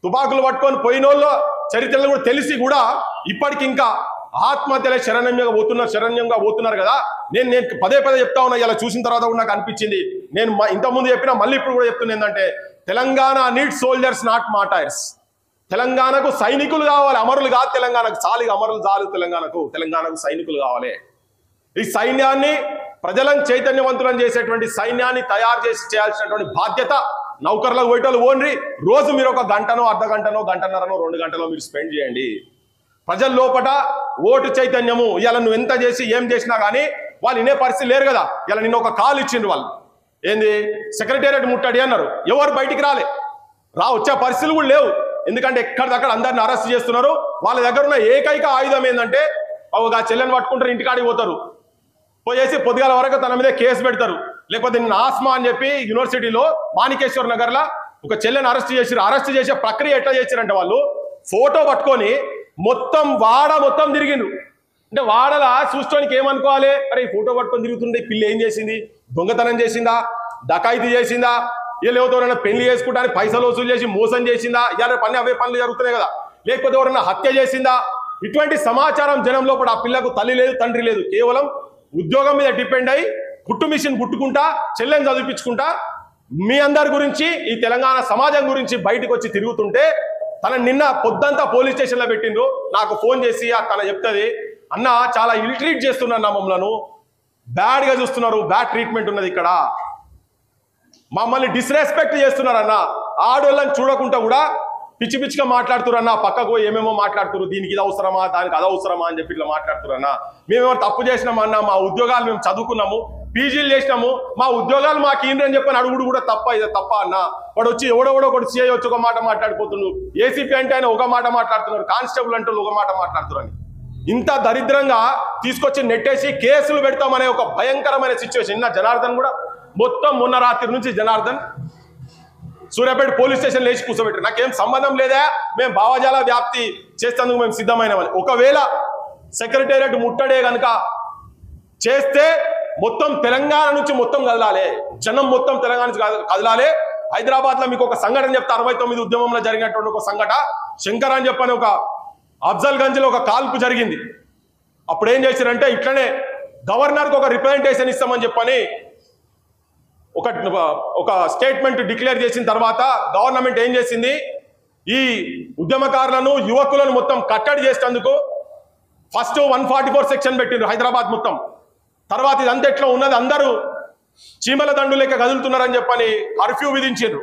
తుపాకులు పట్టుకొని పోయిన వాళ్ళ చరిత్రలు కూడా తెలిసి కూడా ఇప్పటికి ఇంకా ఆత్మహత్యలే శరణ్యంగా పోతున్నారు కదా. నేను పదే చెప్తా ఉన్నా. ఇలా చూసిన తర్వాత కూడా నాకు అనిపించింది, నేను ఇంతకుముందు చెప్పినా మళ్ళీ ఇప్పుడు కూడా చెప్తున్నా, ఏంటంటే Telangana need soldiers not martyrs. తెలంగాణకు సైనికులు కావాలి, అమరులు కాదు. తెలంగాణకు చాలు, అమరులు చాలు. తెలంగాణకు సైనికులు కావాలి. ఈ సైన్యాన్ని, ప్రజలను చైతన్యవంతులను చేసేటువంటి సైన్యాన్ని తయారు చేయాల్సినటువంటి బాధ్యత నౌకర్లకు పోయేటోళ్ళు ఓన్రి. రోజు మీరు ఒక గంటనో, అర్ధ గంటనో, గంటన్నరనో, 2 గంటలో మీరు స్పెండ్ చేయండి. ప్రజల లోపట ఓటు చైతన్యము. ఇలా నువ్వు ఎంత చేసి ఏం చేసినా కానీ వాళ్ళు వినే పరిస్థితి లేరు కదా. ఇలా నిన్న ఒక కాల్ ఇచ్చిండ్రు వాళ్ళు, ఏంది సెక్రటేరియట్ ముట్టడి అన్నారు. ఎవరు బయటికి వచ్చే పరిస్థితులు కూడా లేవు. ఎందుకంటే ఎక్కడిదక్కడ అందరిని అరెస్ట్ చేస్తున్నారు. వాళ్ళ దగ్గర ఉన్న ఏకైక ఆయుధం ఏంటంటే, ఆ చెల్లెని పట్టుకుంటారు, ఇంటికాడికి పోతారు, పోయేసి పొద్దుగాల వరకు తన మీద కేసు పెడతారు. లేకపోతే నిన్న ఆస్మా అని చెప్పి యూనివర్సిటీలో మాణికేశ్వర్ నగర్లో ఒక చెల్లెని అరెస్ట్ చేసిరు. అరెస్ట్ చేసే ప్రక్రియ ఎట్లా చేసిరంటే వాళ్ళు ఫోటో పట్టుకొని మొత్తం వాడ మొత్తం తిరిగిండ్రు. అంటే వాడలా చూసుకోనికి ఏమనుకోవాలి, అరే ఈ ఫోటో పట్టుకొని తిరుగుతుండే పిల్ల ఏం చేసింది, దొంగతనం చేసిందా, డకాయితీ చేసిందా, వీళ్ళు ఎవరైనా పెళ్లి చేసుకుంటానికి పైసలు వసూలు చేసి మోసం చేసిందా, ఇవాళ పని అవే పనులు జరుగుతున్నాయి కదా, లేకపోతే ఎవరైనా హత్య చేసిందా, ఇటువంటి సమాచారం జనం లోపల ఆ పిల్లకు తల్లి లేదు తండ్రి లేదు, కేవలం ఉద్యోగం మీద డిపెండ్ అయి కుట్టు మిషన్ కుట్టుకుంటా చెల్లెని చదివించుకుంటా మీ అందరి గురించి ఈ తెలంగాణ సమాజం గురించి బయటకు వచ్చి తిరుగుతుంటే తన నిన్న పొద్దంతా పోలీస్ స్టేషన్లో పెట్టిండ్రు. నాకు ఫోన్ చేసి తన చెప్తుంది, అన్న చాలా ఇల్ట్రీట్ చేస్తున్నారు మమ్మల్ని, బ్యాడ్గా చూస్తున్నారు, బ్యాడ్ ట్రీట్మెంట్ ఉన్నది ఇక్కడ, మమ్మల్ని డిస్రెస్పెక్ట్ చేస్తున్నారు అన్న, ఆడోళ్ళని చూడకుండా కూడా పిచ్చి పిచ్చిగా మాట్లాడుతున్నారు అన్న, పక్కకు ఏమేమో మాట్లాడుతున్నారు, దీనికి ఇది అవసరమా దానికి అది అవసరమా అని చెప్పి ఇట్లా మాట్లాడుతున్నారు అన్న, మేమేమో తప్పు చేసినామన్నా, మా ఉద్యోగాలు మేము చదువుకున్నాము, పీజీలు చేసినాము, మా ఉద్యోగాలు మాకు ఏంటని చెప్పని అడుగుడు కూడా తప్ప, ఇది తప్ప అన్న. వాడు వచ్చి ఎవడెవడో ఒకటి సిఐ వచ్చి ఒక మాట మాట్లాడిపోతున్నాడు, ఏసీపీ అంటే ఆయన ఒక మాట మాట్లాడుతున్నారు, కానిస్టేబుల్ అంటే ఒక మాట మాట్లాడుతున్నారు. ఇంత దరిద్రంగా తీసుకొచ్చి నెట్టేసి కేసులు పెడతామనే ఒక భయంకరమైన సిచ్యువేషన్. నిన్న జనార్దన్ కూడా మొత్తం మొన్న రాత్రి నుంచి జనార్దన్ సూర్యాపేట పోలీస్ స్టేషన్ లేచి కూర్చోబెట్టారు. నాకేం సంబంధం లేదా, మేము భావజాల వ్యాప్తి చేసేందుకు మేము సిద్ధమైనవని. ఒకవేళ సెక్రటేరియట్ ముట్టడే కనుక చేస్తే మొత్తం తెలంగాణ నుంచి మొత్తం కదలాలి, జనం మొత్తం తెలంగాణ నుంచి కదలాలి. హైదరాబాద్ లో మీకు ఒక సంఘటన చెప్తే 69 ఉద్యమంలో జరిగినటువంటి ఒక సంఘటన, శంకర్ అని చెప్పని ఒక అఫ్జల్ గంజ్ లో ఒక కాల్పు జరిగింది. అప్పుడు ఏం చేశారంటే ఇట్లనే గవర్నర్కి ఒక రిప్రజెంటేషన్ ఇస్తామని చెప్పని ఒక స్టేట్మెంట్ డిక్లేర్ చేసిన తర్వాత గవర్నమెంట్ ఏం చేసింది, ఈ ఉద్యమకారులను యువకులను మొత్తం కట్టడి చేసేందుకు ఫస్ట్ 144 సెక్షన్ పెట్టిండ్రు హైదరాబాద్ మొత్తం. తర్వాత ఇదంతా ఎట్లా ఉన్నది, అందరూ చీమల దండు లెక్క కదులుతున్నారని చెప్పని కర్ఫ్యూ విధించారు.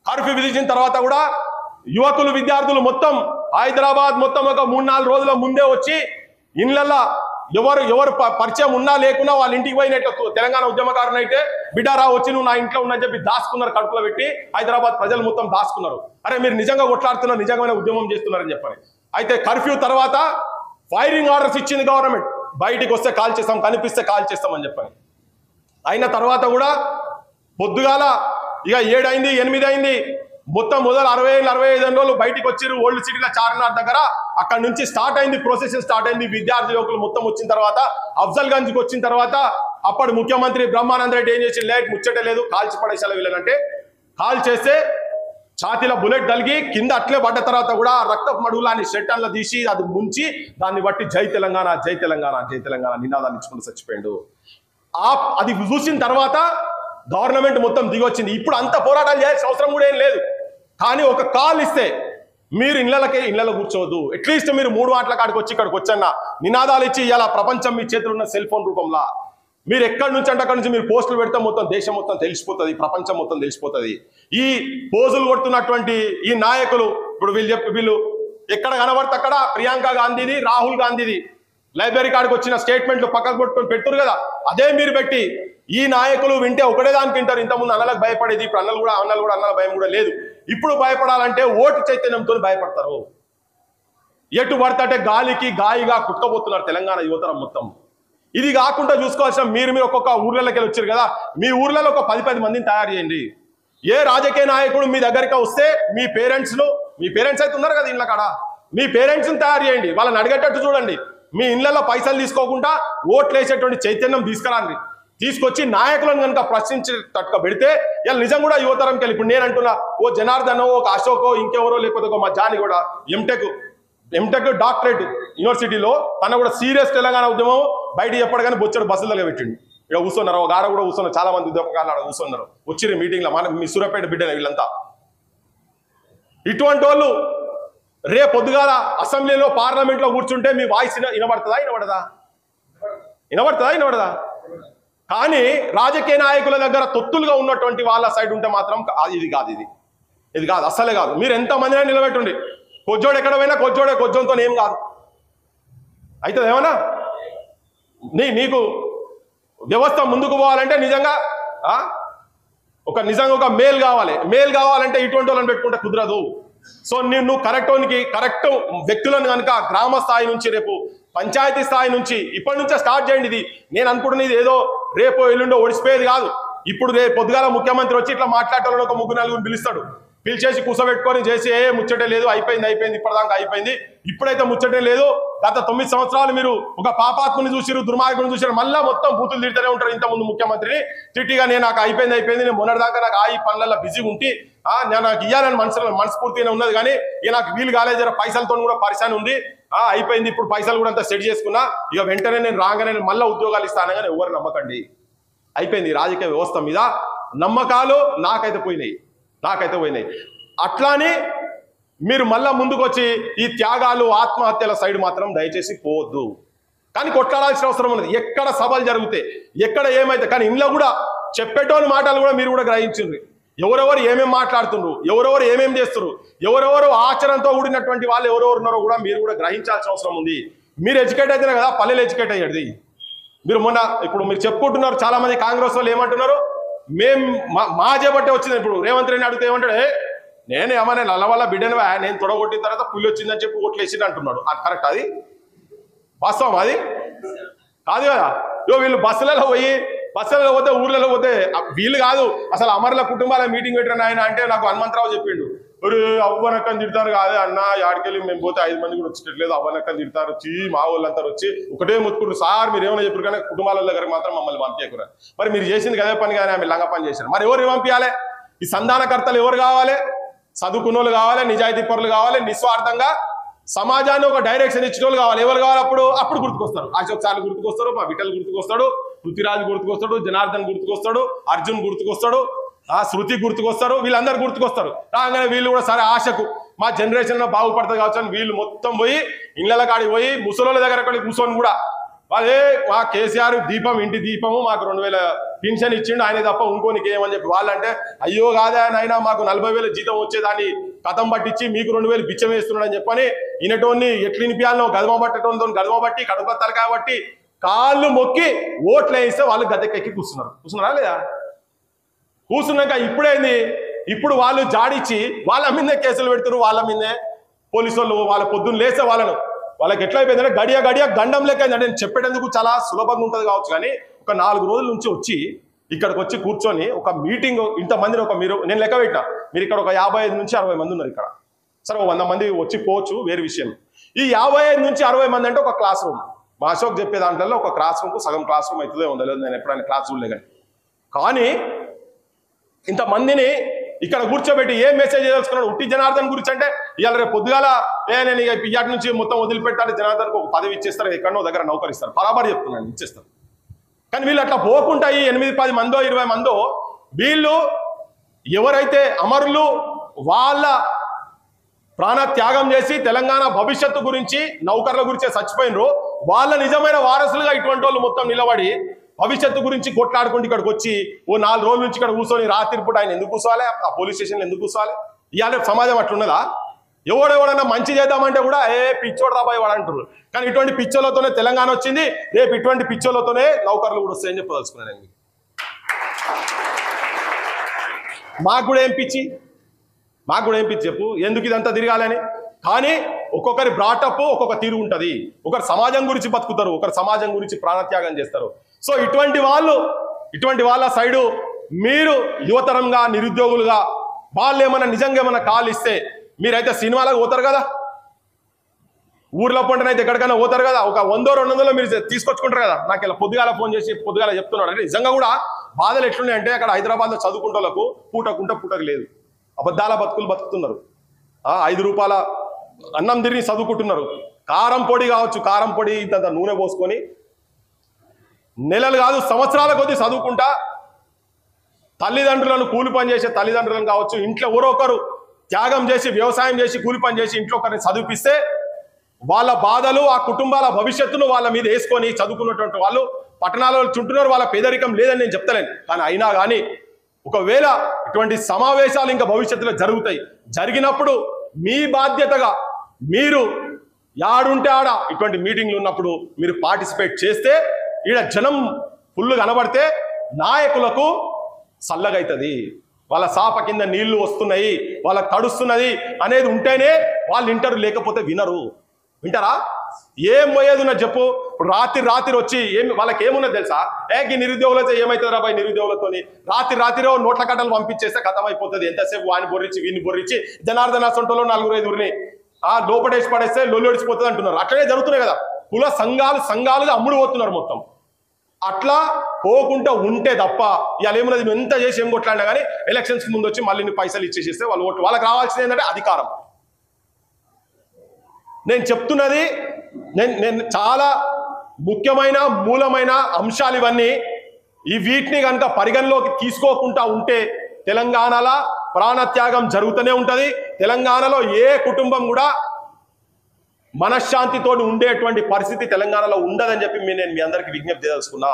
కర్ఫ్యూ విధించిన తర్వాత కూడా యువకులు విద్యార్థులు మొత్తం హైదరాబాద్ మొత్తం ఒక 3-4 రోజుల ముందే వచ్చి ఇళ్లల్లో ఎవరు పరిచయం ఉన్నా లేకున్నా వాళ్ళ ఇంటికి పోయినట్టు తెలంగాణ ఉద్యమకారులు అయితే బిడ్డారా వచ్చి నువ్వు నా ఇంట్లో ఉన్నా చెప్పి దాచుకున్నారు, కడుపులో పెట్టి హైదరాబాద్ ప్రజలు మొత్తం దాచుకున్నారు. అరే మీరు నిజంగా కొట్లాడుతున్నారు, నిజమైన ఉద్యమం చేస్తున్నారని చెప్పని. అయితే కర్ఫ్యూ తర్వాత ఫైరింగ్ ఆర్డర్స్ ఇచ్చింది గవర్నమెంట్, బయటికి వస్తే కాల్ చేస్తాం, కనిపిస్తే కాల్ చేస్తామని చెప్పని. అయిన తర్వాత కూడా పొద్దుగాల ఇక 7 అయింది 8 అయింది, మొత్తం మొదలు 60-65 రోజులు బయటికి వచ్చిరు ఓల్డ్ సిటీలో చార్మినార్ దగ్గర. అక్కడ నుంచి స్టార్ట్ అయింది, ప్రొసెషన్ స్టార్ట్ అయింది. విద్యార్థి యువకులు మొత్తం వచ్చిన తర్వాత అఫ్జల్ గంజ్కి వచ్చిన తర్వాత అప్పుడు ముఖ్యమంత్రి బ్రహ్మానంద రెడ్డి ఏం చేసి లేట్ ముచ్చటే లేదు, కాల్చి పడేసాల వీళ్ళనంటే కాల్ చేస్తే ఛాతీలో బుల్లెట్ తగిలి కింద అట్లే పడ్డ తర్వాత కూడా రక్తపు మడుగులాన్ని షెట్టన్లో తీసి అది ముంచి దాన్ని బట్టి జై తెలంగాణ జై తెలంగాణ జై తెలంగాణ నినాదాన్ని ఇచ్చుకుంటూ చచ్చిపోయాడు. అది చూసిన తర్వాత గవర్నమెంట్ మొత్తం దిగొచ్చింది. ఇప్పుడు అంత పోరాటాలు చేయాల్సిన అవసరం కూడా ఏం లేదు. కానీ ఒక కాల్ ఇస్తే మీరు ఇళ్లలో కూర్చోవద్దు, అట్లీస్ట్ మీరు 3 మాటల కాడికి వచ్చి ఇక్కడికి వచ్చన్న నినాదాలు ఇచ్చి ఇలా ప్రపంచం మీ చేతులు ఉన్న సెల్ ఫోన్ రూపంలో మీరు ఎక్కడి నుంచి అంటే అక్కడి నుంచి మీరు పోస్టులు పెడితే మొత్తం దేశం మొత్తం తెలిసిపోతుంది, ప్రపంచం మొత్తం తెలిసిపోతుంది. ఈ పోజులు కొడుతున్నటువంటి ఈ నాయకులు ఇప్పుడు వీళ్ళు ఎక్కడ కనబడితే అక్కడ ప్రియాంక గాంధీది రాహుల్ గాంధీది లైబ్రరీ కాడికి వచ్చిన స్టేట్మెంట్లు పక్కకు పెట్టుకొని పెడుతురు కదా, అదే మీరు పెట్టి ఈ నాయకులు వింటే ఒకటే దానికి వింటారు. ఇంతకుముందు అన్నలకు భయపడేది, ఇప్పుడు అన్నలు కూడా అన్నల భయం కూడా లేదు. ఇప్పుడు భయపడాలంటే ఓటు చైతన్యంతో భయపడతారు. ఎటు పడితే గాలికి గాయిగా కుట్టబోతున్నారు తెలంగాణ యువతరం మొత్తం. ఇది కాకుండా చూసుకోవాల్సిన మీరు ఒక్కొక్క ఊర్లలోకి వెళ్ళి వచ్చారు కదా, మీ ఊర్లలో ఒక 10 మందిని తయారు చేయండి. ఏ రాజకీయ నాయకుడు మీ దగ్గరికి వస్తే మీ పేరెంట్స్ అయితే ఉన్నారు కదా ఇళ్ళ కాడ, మీ పేరెంట్స్ని తయారు చేయండి, వాళ్ళని అడిగేటట్టు చూడండి. మీ ఇళ్లలో పైసలు తీసుకోకుండా ఓట్లు వేసేటువంటి చైతన్యం తీసుకురండి. తీసుకొచ్చి నాయకులను కనుక ప్రశ్నించేటట్టుగా పెడితే ఇలా నిజం కూడా యువతరంకి వెళ్ళి ఇప్పుడు నేను అంటున్నా ఓ జనార్దనో ఒక అశోకో ఇంకెవరో లేకపోతే ఒక మా జాని కూడా ఎంటెక్ డాక్టరేట్ యూనివర్సిటీలో తన కూడా సీరియస్ తెలంగాణ ఉద్యమం బయట చెప్పడగానే బొచ్చడు బస్సులుగా పెట్టిండు. ఇక్కడ కూర్చున్నారు, ఒక ఆడ కూడా కూర్చున్నారు, చాలా మంది ఉద్యమకారులు ఆడ కూర్చున్నారు, వచ్చిర్రు మీటింగ్లో. మీ సూర్యాపేట బిడ్డనే వీళ్ళంతా. ఇటువంటి వాళ్ళు రేపు పొద్దుగాల అసెంబ్లీలో పార్లమెంట్లో కూర్చుంటే మీ వాయిస్ వినబడదా? కానీ రాజకీయ నాయకుల దగ్గర తొత్తులుగా ఉన్నటువంటి వాళ్ళ సైడ్ ఉంటే మాత్రం ఇది కాదు, అస్సలే కాదు. మీరు ఎంతమందినే నిలబెట్టుండి, కొజ్జోడు ఎక్కడ పోయినా కొజ్జోంతో ఏం కాదు. అయితే ఏమన్నా నీకు వ్యవస్థ ముందుకు పోవాలంటే నిజంగా ఒక మేల్ కావాలంటే ఇటువంటి వాళ్ళని పెట్టుకుంటే కుదరదు. సో నువ్వు కరెక్ట్ వ్యక్తులను కనుక గ్రామ స్థాయి నుంచి రేపు పంచాయతీ స్థాయి నుంచి ఇప్పటి నుంచే స్టార్ట్ చేయండి. ఇది నేను అనుకుంటున్నది ఏదో రేపో ఎల్లుండో ఒడిసిపోయేది కాదు. ఇప్పుడు రేపు పొద్దుగాల ముఖ్యమంత్రి వచ్చి ఇట్లా మాట్లాడటాలని ఒక ముగ్గురు నలుగురు పిలుస్తాడు, పిలిచేసి కూర్చోబెట్టుకొని చేసి ఏ ముచ్చటే లేదు, అయిపోయింది ఇప్పటిదాకా అయిపోయింది, ఇప్పుడైతే ముచ్చటే లేదు, గత 9 సంవత్సరాలు మీరు ఒక పాపాత్ముని చూసిరు, దుర్మార్గుని చూసిరు, మళ్ళా మొత్తం బూతులు తిడుతూనే ఉంటారు. ఇంతకుముందు ముఖ్యమంత్రిని తిట్టిగా నేను నాకు అయిపోయింది, నేను మొన్నటిదాకా నాకు ఈ పనులలో బిజీగా ఉంటే నాకు ఇవ్వాలని మనస్ఫూర్తిగా ఉన్నది, కానీ ఇక నాకు వీలు కాలేదు, జర పైసలతో కూడా పరిశాన్ ఉంది, అయిపోయింది, ఇప్పుడు పైసలు కూడా అంతా సెట్ చేసుకున్నా, ఇక వెంటనే నేను రాగానే మళ్ళీ ఉద్యోగాలు ఇస్తాను, కానీ ఎవరు నమ్మకండి. అయిపోయింది రాజకీయ వ్యవస్థ మీద నమ్మకాలు నాకైతే పోయినాయి. అట్లానే మీరు మళ్ళా ముందుకు వచ్చి ఈ త్యాగాలు ఆత్మహత్యల సైడ్ మాత్రం దయచేసి పోవద్దు. కానీ కొట్లాడాల్సిన అవసరం ఉన్నది. ఎక్కడ సభలు జరిగితే ఎక్కడ ఏమైతే, కానీ ఇంట్లో కూడా చెప్పేటోని మాటలు కూడా మీరు కూడా గ్రహించిండ్రు. ఎవరెవరు ఏమేమి మాట్లాడుతున్నారు, ఎవరెవరు ఏమేమి చేస్తున్నారు, ఎవరెవరు ఆచరణతో కూడినటువంటి వాళ్ళు ఎవరెవరు ఉన్నారో కూడా మీరు కూడా గ్రహించాల్సిన అవసరం ఉంది. మీరు ఎడ్యుకేట్ అయితేనే కదా పల్లెలు ఎడ్యుకేట్ అయ్యేది. మీరు ఇప్పుడు మీరు చెప్పుకుంటున్నారు, చాలా మంది కాంగ్రెస్ వాళ్ళు ఏమంటున్నారు, మేము మా చేపట్టే వచ్చింది. ఇప్పుడు రేవంత్ రెడ్డి అడిగితే ఏమంటాడు, నేను ఏమన్నా నల్ల వల్ల బిడ్డను నేను తొడగొట్టిన తర్వాత పుల్లి వచ్చిందని చెప్పి ఓట్లు వేసింది అంటున్నాడు. అది కరెక్ట్? అది వాస్తవం? అది కాదు కదా. వీళ్ళు బస్సులలో పోతే ఊర్లలో పోతే వీళ్ళు కాదు అసలు అమరుల కుటుంబాల మీటింగ్ పెట్టిన ఆయన అంటే నాకు హనుమంతరావు చెప్పిండు, అవ్వనక్కని తిడతారు కాదు అన్న, ఆడికెళ్ళి మేము పోతే 5 మంది కూడా వచ్చేటట్లేదు, అవ్వనక్కని తిడతారు వచ్చి మా వాళ్ళంతా వచ్చి ఒకటే ముత్తుకుడు సార్ మీరు ఏమైనా చెప్పారు, కానీ కుటుంబాల దగ్గర మాత్రం మమ్మల్ని పంపించకురా. మరి మీరు చేసింది కదే పని, కానీ ఆమె లంగ పని చేశారు. మరి ఎవరు పంపించాలి? ఈ సంధానకర్తలు ఎవరు కావాలి? చదువుకున్నోళ్ళు కావాలి, నిజాయితీ పరులు కావాలి, నిస్వార్థంగా సమాజాన్ని ఒక డైరెక్షన్ ఇచ్చిన వాళ్ళు కావాలి. ఎవరు కావాలి? అప్పుడు గుర్తుకొస్తారు. అశోక్ సార్లు గుర్తుకొస్తారు, మా విఠల్ గుర్తుకొస్తాడు, పృథ్వీరాజ్ గుర్తుకొస్తాడు, జనార్దన్ గుర్తుకొస్తాడు, అర్జున్ గుర్తుకొస్తాడు, శృతి గుర్తుకొస్తారు, వీళ్ళందరూ గుర్తుకొస్తారు. రాగానే వీళ్ళు కూడా సరే ఆశకు మా జనరేషన్ బాగుపడుతుంది కావచ్చు అని వీళ్ళు మొత్తం పోయి ఇళ్ళ కాడికి పోయి ముసలోళ్ళ దగ్గర కూర్చొని కూడా వాళ్ళే మా కేసీఆర్ దీపం ఇంటి దీపము మాకు 2000 పెన్షన్ ఇచ్చిండు ఆయన తప్ప ఇంకోనికి ఏమని చెప్పి వాళ్ళంటే, అయ్యో కాదా ఆయన మాకు 40,000 జీతం వచ్చేదాన్ని కథం పట్టించి మీకు 2,000 బిచ్చం వేస్తున్నాడు అని చెప్పని ఈయనటోన్ని ఎట్లు నిపియాలను గదమ పట్టడంతో గదమ బట్టి కడుపు తలకాయ బట్టి కాళ్ళు మొక్కి ఓట్లు వేయిస్తే వాళ్ళు గద్దెకెక్కి కూర్చున్నారా లేదా? కూర్చున్నాక ఇప్పుడేంది, ఇప్పుడు వాళ్ళు జాడిచ్చి వాళ్ళ మీదే కేసులు పెడుతున్నారు, వాళ్ళ మీదే పోలీసు వాళ్ళు వాళ్ళ పొద్దున్న లేస్తే వాళ్ళకి ఎట్లా అయిపోయిందంటే గడియ గండం లెక్క అయిందంటే నేను చెప్పేటందుకు చాలా సులభంగా ఉంటుంది కావచ్చు, కానీ ఒక 4 రోజుల నుంచి వచ్చి ఇక్కడికి వచ్చి కూర్చొని ఒక మీటింగ్ ఇంతమందిని నేను లెక్క పెట్టినా, మీరు ఇక్కడ ఒక 55 నుంచి 60 మంది ఉన్నారు ఇక్కడ. సరే 100 మంది వచ్చి పోవచ్చు, వేరే విషయం. ఈ 55 నుంచి 60 మంది అంటే ఒక క్లాస్ రూమ్. మా అశోక్ చెప్పే దాంట్లో ఒక క్లాస్ రూమ్కు సగం క్లాస్ రూమ్ అవుతుందే ఉండలేదు, నేను ఎప్పుడైనా క్లాస్ చూడలే. కానీ ఇంతమందిని ఇక్కడ కూర్చోబెట్టి ఏం మెసేజ్ చేసుకున్నాడు? ఉట్టి జనార్దన్ గురించి అంటే ఇవాళ రేపు పొద్దుగాల నేను ఇక పియ్యాటి నుంచి మొత్తం వదిలిపెట్టాలి, జనార్దన్కి ఒక పదవి ఇచ్చేస్తారు, ఎక్కడో దగ్గర నౌకరిస్తారు, బరాబర్ చెప్తున్నాను ఇచ్చేస్తారు. కానీ వీళ్ళు అట్లా పోకుండా ఈ 8-10 మందో 20 మందో వీళ్ళు ఎవరైతే అమరులు వాళ్ళ ప్రాణ త్యాగం చేసి తెలంగాణ భవిష్యత్తు గురించి నౌకర్ల గురించి చచ్చిపోయినరు, వాళ్ళ నిజమైన వారసులుగా ఇటువంటి వాళ్ళు మొత్తం నిలబడి భవిష్యత్తు గురించి కొట్లాడుకుంటూ ఇక్కడికి వచ్చి ఓ 4 రోజుల నుంచి ఇక్కడ కూర్చొని రాత్రి పూట ఆయన ఎందుకు కూర్చోవాలి, ఆ పోలీస్ స్టేషన్లో ఎందుకు కూర్చోవాలి? ఇవాళ సమాజం అట్లున్నదా? ఎవడెవడన్నా మంచి చేద్దామంటే కూడా పిచ్చోడు రాబాయి వాడు అంటారు. కానీ ఇటువంటి పిచ్చోళ్ళతోనే తెలంగాణ వచ్చింది, రేపు ఇటువంటి పిచ్చోళ్ళతోనే నౌకర్లు కూడా వస్తాయని చెప్పదలుచుకున్నాను నేను. మాకు కూడా ఏం పిచ్చి చెప్పు, ఎందుకు ఇదంతా తిరగాలని? కానీ ఒక్కొక్కరి బ్రాటప్ ఒక్కొక్క తీరు ఉంటుంది. ఒకరు సమాజం గురించి బతుకుతారు, ఒకరు సమాజం గురించి ప్రాణత్యాగం చేస్తారు. సో ఇటువంటి వాళ్ళ సైడు మీరు యువతరంగా నిరుద్యోగులుగా వాళ్ళు ఏమన్నా నిజంగా ఏమన్నా కాల్ ఇస్తే మీరైతే సినిమాలకు పోతారు కదా, ఊర్లో పంటనైతే ఎక్కడికైనా పోతారు కదా, ఒక 100-200 మీరు తీసుకొచ్చుకుంటారు కదా. నాకు ఇలా పొద్దుగాల ఫోన్ చేసి పొద్దుగాల చెప్తున్నాడు అంటే నిజంగా కూడా బాధలు ఎట్లున్నాయంటే అక్కడ హైదరాబాద్లో చదువుకుంటోళ్ళకు పూటకు లేదు, అబద్ధాల బతుకుతున్నారు. 5 రూపాయల అన్నం తిరిగి చదువుకుంటున్నారు. కారం పొడి కావచ్చు, కారం పొడి ఇంత నూనె పోసుకొని నెలలు కాదు సంవత్సరాల కొద్దీ చదువుకుంటా తల్లిదండ్రులను కూలి పని చేసే తల్లిదండ్రులను కావచ్చు, ఇంట్లో ఎవరో ఒకరు త్యాగం చేసి వ్యవసాయం చేసి కూలి పని చేసి ఇంట్లో ఒకరిని చదివిపిస్తే వాళ్ళ బాధలు ఆ కుటుంబాల భవిష్యత్తును వాళ్ళ మీద వేసుకొని చదువుకున్నటువంటి వాళ్ళు పట్టణాలలో చుంటున్నారు. వాళ్ళ పేదరికం లేదని నేను చెప్తలేను, కానీ అయినా కానీ ఒకవేళ ఇటువంటి సమావేశాలు ఇంకా భవిష్యత్తులో జరిగినప్పుడు మీ బాధ్యతగా మీరు యాడుంటే ఆడ ఇటువంటి మీటింగ్లు ఉన్నప్పుడు మీరు పార్టిసిపేట్ చేస్తే ఈడ జనం ఫుల్ కనబడితే నాయకులకు చల్లగైతుంది, వాళ్ళ సాప కింద నీళ్లు వస్తున్నాయి, వాళ్ళకు తడుస్తున్నది అనేది ఉంటేనే వాళ్ళు వింటారు, లేకపోతే వినరు. వింటారా? ఏం పోయేది ఉన్నది చెప్పు. రాత్రి వచ్చి వాళ్ళకి ఏమున్నది తెలుసా? ఈ నిరుద్యోగులతో ఏమవుతుంది రాబాయి, నిరుద్యోగులతోని రాత్రి నోట్ల కట్టలు పంపించేస్తే కథం అయిపోతుంది. ఎంతసేపు వాని బొర్రించి వీని బొర్రించి జనార్దన సొంటలో 4-5 లోపడేసి పడేస్తే లొల్లుడిచిపోతుంది అంటున్నారు. అట్లనే జరుగుతున్నాయి కదా. కుల సంఘాలుగా అమ్ముడు పోతున్నారు మొత్తం. అట్లా పోకుండా ఉంటే తప్ప ఇవాళ ఏమున్నది, నువ్వు ఎంత చేసి ఏం కొట్లాడినా కానీ ఎలక్షన్స్ ముందు వచ్చి మళ్ళీ నువ్వు పైసలు ఇచ్చేసేస్తే వాళ్ళు ఓట్లు, వాళ్ళకి రావాల్సింది ఏంటంటే అధికారం. నేను చెప్తున్నది నేను చాలా ముఖ్యమైన మూలమైన అంశాలు ఇవన్నీ. వీటిని కనుక పరిగణలోకి తీసుకోకుండా ఉంటే తెలంగాణలో ప్రాణత్యాగం జరుగుతూనే ఉంటుంది. తెలంగాణలో ఏ కుటుంబం కూడా మనశ్శాంతితో ఉండేటువంటి పరిస్థితి తెలంగాణలో ఉండదని చెప్పి నేను మీ అందరికీ విజ్ఞప్తి చేయదలుచుకున్నా.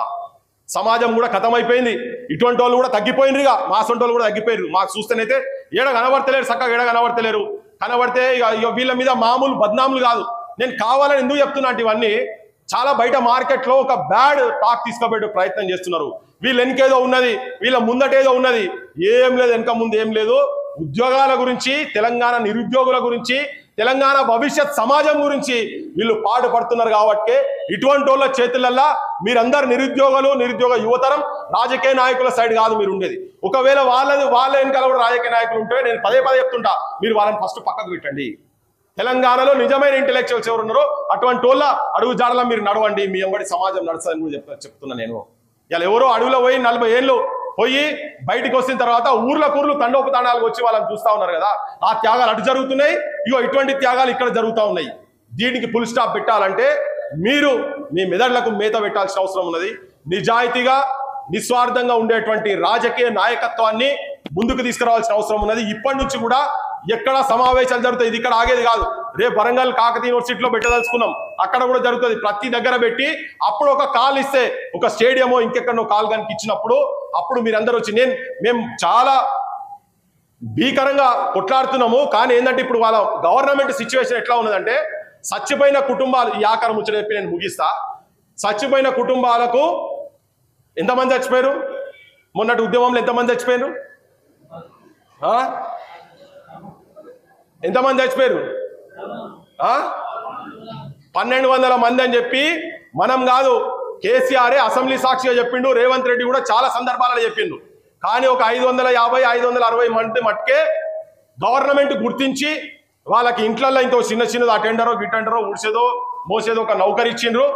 సమాజం కూడా ఖతమైపోయింది. ఇటువంటి వాళ్ళు కూడా తగ్గిపోయినరుగా, మా సొంత వాళ్ళు కూడా తగ్గిపోయారు. మాకు చూస్తేనైతే ఏడ కనబడతలేరు, చక్కగా ఏడ కనబడతలేరు. కనబడితే ఇక వీళ్ళ మీద మామూలు బద్నాములు కాదు. నేను కావాలని ఎందుకు చెప్తున్నా అంటే ఇవన్నీ చాలా బయట మార్కెట్లో ఒక బ్యాడ్ టాక్ తీసుకుపోయే ప్రయత్నం చేస్తున్నారు. వీళ్ళు వెనకేదో ఉన్నది, వీళ్ళ ముందటేదో ఉన్నది. ఏం లేదు, వెనక ముందు ఏం లేదు. ఉద్యోగాల గురించి, తెలంగాణ నిరుద్యోగుల గురించి, తెలంగాణ భవిష్యత్ సమాజం గురించి వీళ్ళు పాటుపడుతున్నారు. కాబట్టి ఇటువంటి వాళ్ళ చేతులల్లా మీరందరు నిరుద్యోగ యువతరం రాజకీయ నాయకుల సైడ్ కాదు మీరు ఉండేది. ఒకవేళ వాళ్ళ వెనకాల కూడా రాజకీయ నాయకులు ఉంటే నేను పదే చెప్తుంటా, మీరు వాళ్ళని ఫస్ట్ పక్కకు పెట్టండి. తెలంగాణలో నిజమైన ఇంటెలెక్చువల్స్ ఎవరు ఉన్నారో అటువంటి వాళ్ళ అడుగు జాడలా మీరు నడవండి. మీ వెంబడి సమాజం నడుస్తుందని కూడా చెప్తున్నా నేను. ఇలా ఎవరో అడవిలో పోయి 40 ఏళ్ళు పోయి బయటికి వచ్చిన తర్వాత ఊర్లు తండోపతాండాలకు వచ్చి వాళ్ళని చూస్తా ఉన్నారు కదా. ఆ త్యాగాలు అటు జరుగుతున్నాయి, ఇగో ఇటువంటి త్యాగాలు ఇక్కడ జరుగుతూ ఉన్నాయి. దీనికి ఫుల్ స్టాప్ పెట్టాలంటే మీరు మీ మెదడులకు మేత పెట్టాల్సిన అవసరం ఉన్నది. నిజాయితీగా నిస్వార్థంగా ఉండేటువంటి రాజకీయ నాయకత్వాన్ని ముందుకు తీసుకురావాల్సిన అవసరం ఉన్నది. ఇప్పటి నుంచి కూడా ఎక్కడ సమావేశాలు జరుగుతాయి, ఇది ఇక్కడ ఆగేది కాదు. రేపు వరంగల్ కాకతీయ యూనివర్సిటీలో పెట్టదలుచుకున్నాం, అక్కడ కూడా జరుగుతుంది. ప్రతి దగ్గర పెట్టి అప్పుడు ఒక కాల్ ఇస్తే, ఒక స్టేడియమో ఇంకెక్కడో కాల్ కనుక ఇచ్చినప్పుడు అప్పుడు మీరందరూ వచ్చి మేము చాలా భీకరంగా కొట్లాడుతున్నాము. కానీ ఏంటంటే ఇప్పుడు వాళ్ళ గవర్నమెంట్ సిచ్యువేషన్ ఎట్లా ఉన్నదంటే, చచ్చిపోయిన కుటుంబాలు, ఈ ఆకారం ముచ్చట చెప్పి నేను ముగిస్తా. చచ్చిపోయిన కుటుంబాలకు ఎంతమంది చచ్చిపోయారు? మొన్నటి ఉద్యమంలో ఎంతమంది చచ్చిపోయారు? ఎంతమంది చచ్చిపోయారు? 1200 మంది అని చెప్పి మనం కాదు, కేసీఆర్ అసెంబ్లీ సాక్షిగా చెప్పిండు. రేవంత్ రెడ్డి కూడా చాలా సందర్భాలలో చెప్పిండు. కానీ ఒక 550-560 మంది మట్టుకే గవర్నమెంట్ గుర్తించి వాళ్ళకి ఇంట్లల్లో ఇంకో చిన్నది అటెండరో గిటెండరో ఉడిసేదో మోసేదో ఒక నౌకరు ఇచ్చిండ్రు.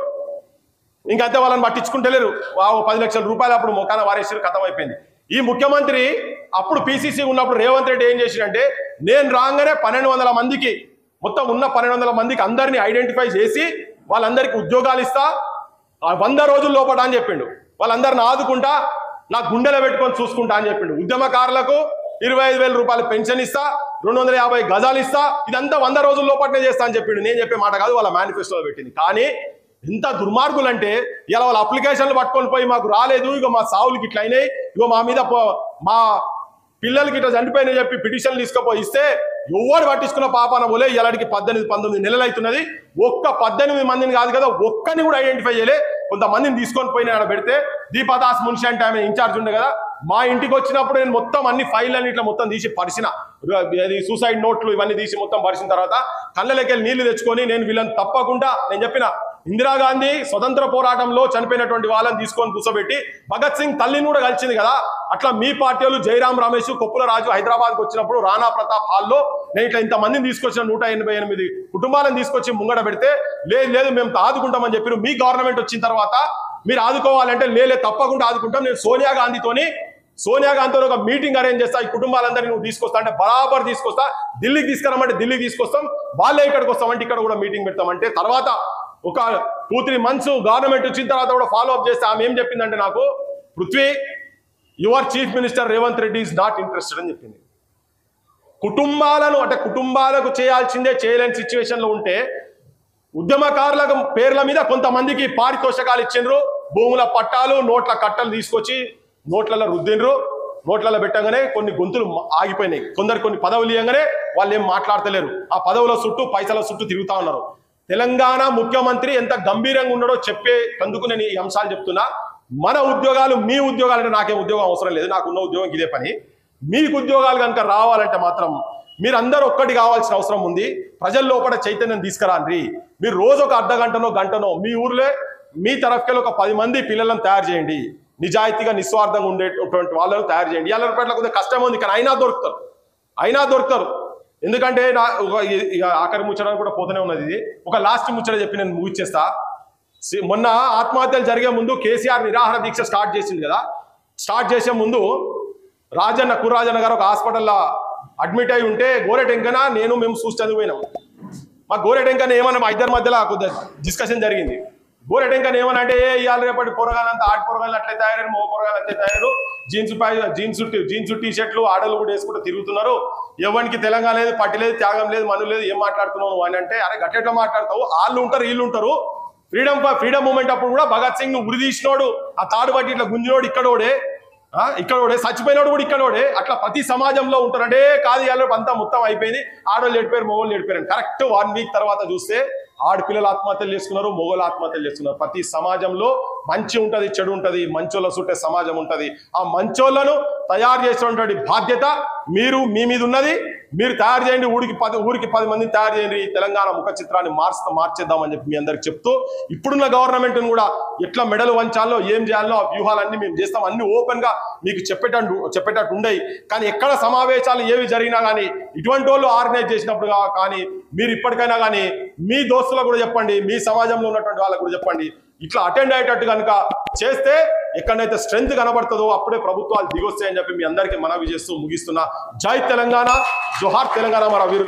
ఇంకంతే వాళ్ళని పట్టించుకుంటలేరు. 10 లక్షల రూపాయలు అప్పుడు మొఖాన వారేసారు, ఖతం అయిపోయింది. ఈ ముఖ్యమంత్రి అప్పుడు పిసిసి ఉన్నప్పుడు రేవంత్ రెడ్డి ఏం చేసిండంటే, నేను రాగానే 1200 మందికి, మొత్తం ఉన్న 1200 మందికి అందరినీ ఐడెంటిఫై చేసి వాళ్ళందరికీ ఉద్యోగాలు ఇస్తా 100 రోజుల లోపల అని చెప్పిండు. వాళ్ళందరిని ఆదుకుంటా, నా గుండెలో పెట్టుకొని చూసుకుంటా అని చెప్పిండు. ఉద్యమకారులకు 25,000 రూపాయలు పెన్షన్ ఇస్తా, 250 గజాలు ఇస్తా, ఇదంతా 100 రోజుల లోపలనే చేస్తా అని చెప్పిండు. నేను చెప్పే మాట కాదు, వాళ్ళ మేనిఫెస్టోలో పెట్టింది. కానీ ఎంత దుర్మార్గులు అంటే, ఇలా వాళ్ళ అప్లికేషన్లు పట్టుకొని పోయి మాకు రాలేదు, ఇక మా సావులకి ఇట్లా అయినాయి, ఇగో మా మీద మా పిల్లలకి ఇట్లా చనిపోయినాయి చెప్పి పిటిషన్లు తీసుకుపోయి ఇస్తే ఎవరు పట్టించుకున్న పాపాన పోలే. ఇలాంటికి 18-19 నెలలు అవుతున్నది. ఒక్క 18 మందిని కాదు కదా, ఒక్కని కూడా ఐడెంటిఫై చేయలే. కొంతమందిని తీసుకొని పోయిన ఆడ పెడితే దీపాదాస్ మున్షి అంటే ఆమె ఇన్ఛార్జ్ ఉండే కదా, మా ఇంటికి వచ్చినప్పుడు నేను మొత్తం అన్ని ఫైల్ అన్ని ఇట్లా మొత్తం తీసి పరిచిన, సూసైడ్ నోట్లు ఇవన్నీ తీసి మొత్తం పరిచిన తర్వాత కళ్ళలోకి నీళ్లు తెచ్చుకొని నేను వీళ్ళని తప్పకుండా, నేను చెప్పిన ఇందిరాగాంధీ స్వతంత్ర పోరాటంలో చనిపోయినటువంటి వాళ్ళని తీసుకొని కూర్చోబెట్టి భగత్ సింగ్ తల్లిని కూడా కలిసింది కదా, అట్లా మీ పార్టీ వాళ్ళు జయరాం రమేష్, కొప్పుల రాజు హైదరాబాద్కి వచ్చినప్పుడు రాణా ప్రతాప్ హాల్లో నేను ఇట్లా ఇంతమందిని తీసుకొచ్చిన 188 కుటుంబాలను తీసుకొచ్చి ముంగడ పెడితే లేదు మేము ఆదుకుంటామని చెప్పారు. మీ గవర్నమెంట్ వచ్చిన తర్వాత మీరు ఆదుకోవాలంటే లేదు తప్పకుండా ఆదుకుంటాం, నేను సోనియా గాంధీతో ఒక మీటింగ్ అరేంజ్ చేస్తా, ఈ కుటుంబాలందరినీ నువ్వు తీసుకొస్తా అంటే బరాబర్ తీసుకొస్తా, ఢిల్లీకి తీసుకురమ్మంటే ఢిల్లీకి తీసుకొస్తాం, వాళ్ళే ఇక్కడికి వస్తామంటే ఇక్కడ కూడా మీటింగ్ పెడతామంటే తర్వాత ఒక 2-3 మంత్స్ గవర్నమెంట్ వచ్చిన తర్వాత కూడా ఫాలో అప్ చేస్తే ఆమె ఏం చెప్పిందంటే నాకు, Prithvi your chief minister Revanth Reddy is not interested అని చెప్పింది. కుటుంబాలకు చేయాల్సిందే చేయలేని సిచ్యువేషన్లో ఉంటే ఉద్యమకారుల పేర్ల మీద కొంతమందికి పారితోషకాలు ఇచ్చిండ్రు, భూముల పట్టాలు నోట్ల కట్టలు తీసుకొచ్చి నోట్లలో రుద్దిండ్రు. నోట్లలో పెట్టగానే కొన్ని గొంతులు ఆగిపోయినాయి. కొన్ని పదవులు ఇవ్వగానే వాళ్ళు ఏం మాట్లాడతలేరు, ఆ పదవుల చుట్టూ పైసల చుట్టూ తిరుగుతా ఉన్నారు. తెలంగాణ ముఖ్యమంత్రి ఎంత గంభీరంగా ఉన్నాడో చెప్పేందుకు నేను ఈ అంశాలు చెప్తున్నా. మన ఉద్యోగాలు, మీ ఉద్యోగాలు అంటే నాకేం ఉద్యోగం అవసరం లేదు, నాకున్న ఉద్యోగం ఇదే పని. మీకు ఉద్యోగాలు కనుక రావాలంటే మాత్రం మీరందరూ ఒక్కటి కావాల్సిన అవసరం ఉంది. ప్రజల లోపల చైతన్యం తీసుకురాండి. మీరు రోజు ఒక అర్ధ గంటనో మీ ఊర్లో మీ తరఫుకెళ్ళి ఒక 10 మంది పిల్లలను తయారు చేయండి. నిజాయితీగా నిస్వార్థంగా ఉండేటువంటి వాళ్ళను తయారు చేయండి. ఇవాళ పట్ల కొద్దిగా కష్టం ఉంది, కానీ అయినా దొరుకుతారు. ఎందుకంటే ఇక ఆఖరి ముచ్చడానికి కూడా పోతూనే ఉన్నది. ఇది ఒక లాస్ట్ ముచ్చట చెప్పి నేను ముగిచ్చేస్తా. మొన్న ఆత్మహత్యలు జరిగే ముందు కేసీఆర్ నిరాహార దీక్ష స్టార్ట్ చేసింది కదా. స్టార్ట్ చేసే ముందు కుర్రాజన్న గారు ఒక హాస్పిటల్లో అడ్మిట్ అయి ఉంటే గోరెటెంకన మేము చూసి చదివిపోయినాం. మా గోరెటెంకన ఏమన్నా మా ఇద్దరి మధ్యలో కొద్దిగా డిస్కషన్ జరిగింది. గోరెటెంకన ఏమన్నా అంటే ఇవాళ రేపటి పొరగాలంతా ఆడి పొరగాలు అట్లే తయారు, మగ పొరగాలు అట్లే తయారు, జీన్స్ టీ షర్ట్లు ఆడలు కూడా వేసుకుంటూ తిరుగుతున్నారు. ఎవరికి తెలంగాణ లేదు, పట్టి లేదు, త్యాగం లేదు, మను లేదు, ఏం మాట్లాడుతున్నావు అని అంటే, అరే గట్టెట్లో మాట్లాడతావు, వాళ్ళు ఉంటారు వీళ్ళు ఉంటారు. ఫ్రీడమ్ మూమెంట్ అప్పుడు కూడా భగత్ సింగ్ ను ఉరి తీసినోడు, ఆ తాడు బట్టి ఇట్లా గుంజినోడు ఇక్కడోడే, చచ్చిపోయినోడు కూడా ఇక్కడోడే. అట్లా ప్రతి సమాజంలో ఉంటారంటే కాదు ఇవాళ అంతా మొత్తం అయిపోయింది, ఆడవాళ్ళు ఏడిపోయారు, మొగోళ్ళు ఏడిపోయారు. కరెక్ట్ 1 వీక్ తర్వాత చూస్తే ఆడపిల్లలు ఆత్మహత్యలు చేసుకున్నారు, మొగోళ్ళు ఆత్మహత్యలు చేసుకున్నారు. ప్రతి సమాజంలో మంచి ఉంటది, చెడు ఉంటది, మంచోళ్ళ చుట్టే సమాజం ఉంటది. ఆ మంచోళ్లను తయారు చేసినటువంటి బాధ్యత మీ మీద ఉన్నది. మీరు తయారు చేయండి, ఊరికి 10 మందిని తయారు చేయండి. తెలంగాణ ముఖ చిత్రాన్ని మార్చేద్దామని చెప్పి మీ అందరికి చెప్తూ, ఇప్పుడున్న గవర్నమెంట్ కూడా ఎట్లా మెడలు వంచాలో ఏం చేయాలో ఆ వ్యూహాలన్నీ మేము చేస్తాం. అన్ని ఓపెన్ గా మీకు చెప్పేటట్టు ఉండయి. కానీ ఎక్కడ సమావేశాలు ఏవి జరిగినా కానీ ఇటువంటి వాళ్ళు ఆర్గనైజ్ చేసినప్పుడు కానీ మీరు ఇప్పటికైనా కానీ మీ దోస్తులకు కూడా చెప్పండి, మీ సమాజంలో ఉన్నటువంటి వాళ్ళకు కూడా చెప్పండి. ఇట్లా అటెండ్ అయ్యేటట్టు కనుక చేస్తే ఎక్కడైతే స్ట్రెంత్ కనబడుతుందో అప్పుడే ప్రభుత్వాలు దిగొస్తాయని చెప్పి మీ అందరికీ మనవి చేస్తూ ముగిస్తున్నా. జై తెలంగాణ, జోహార్ తెలంగాణ. మన వీరు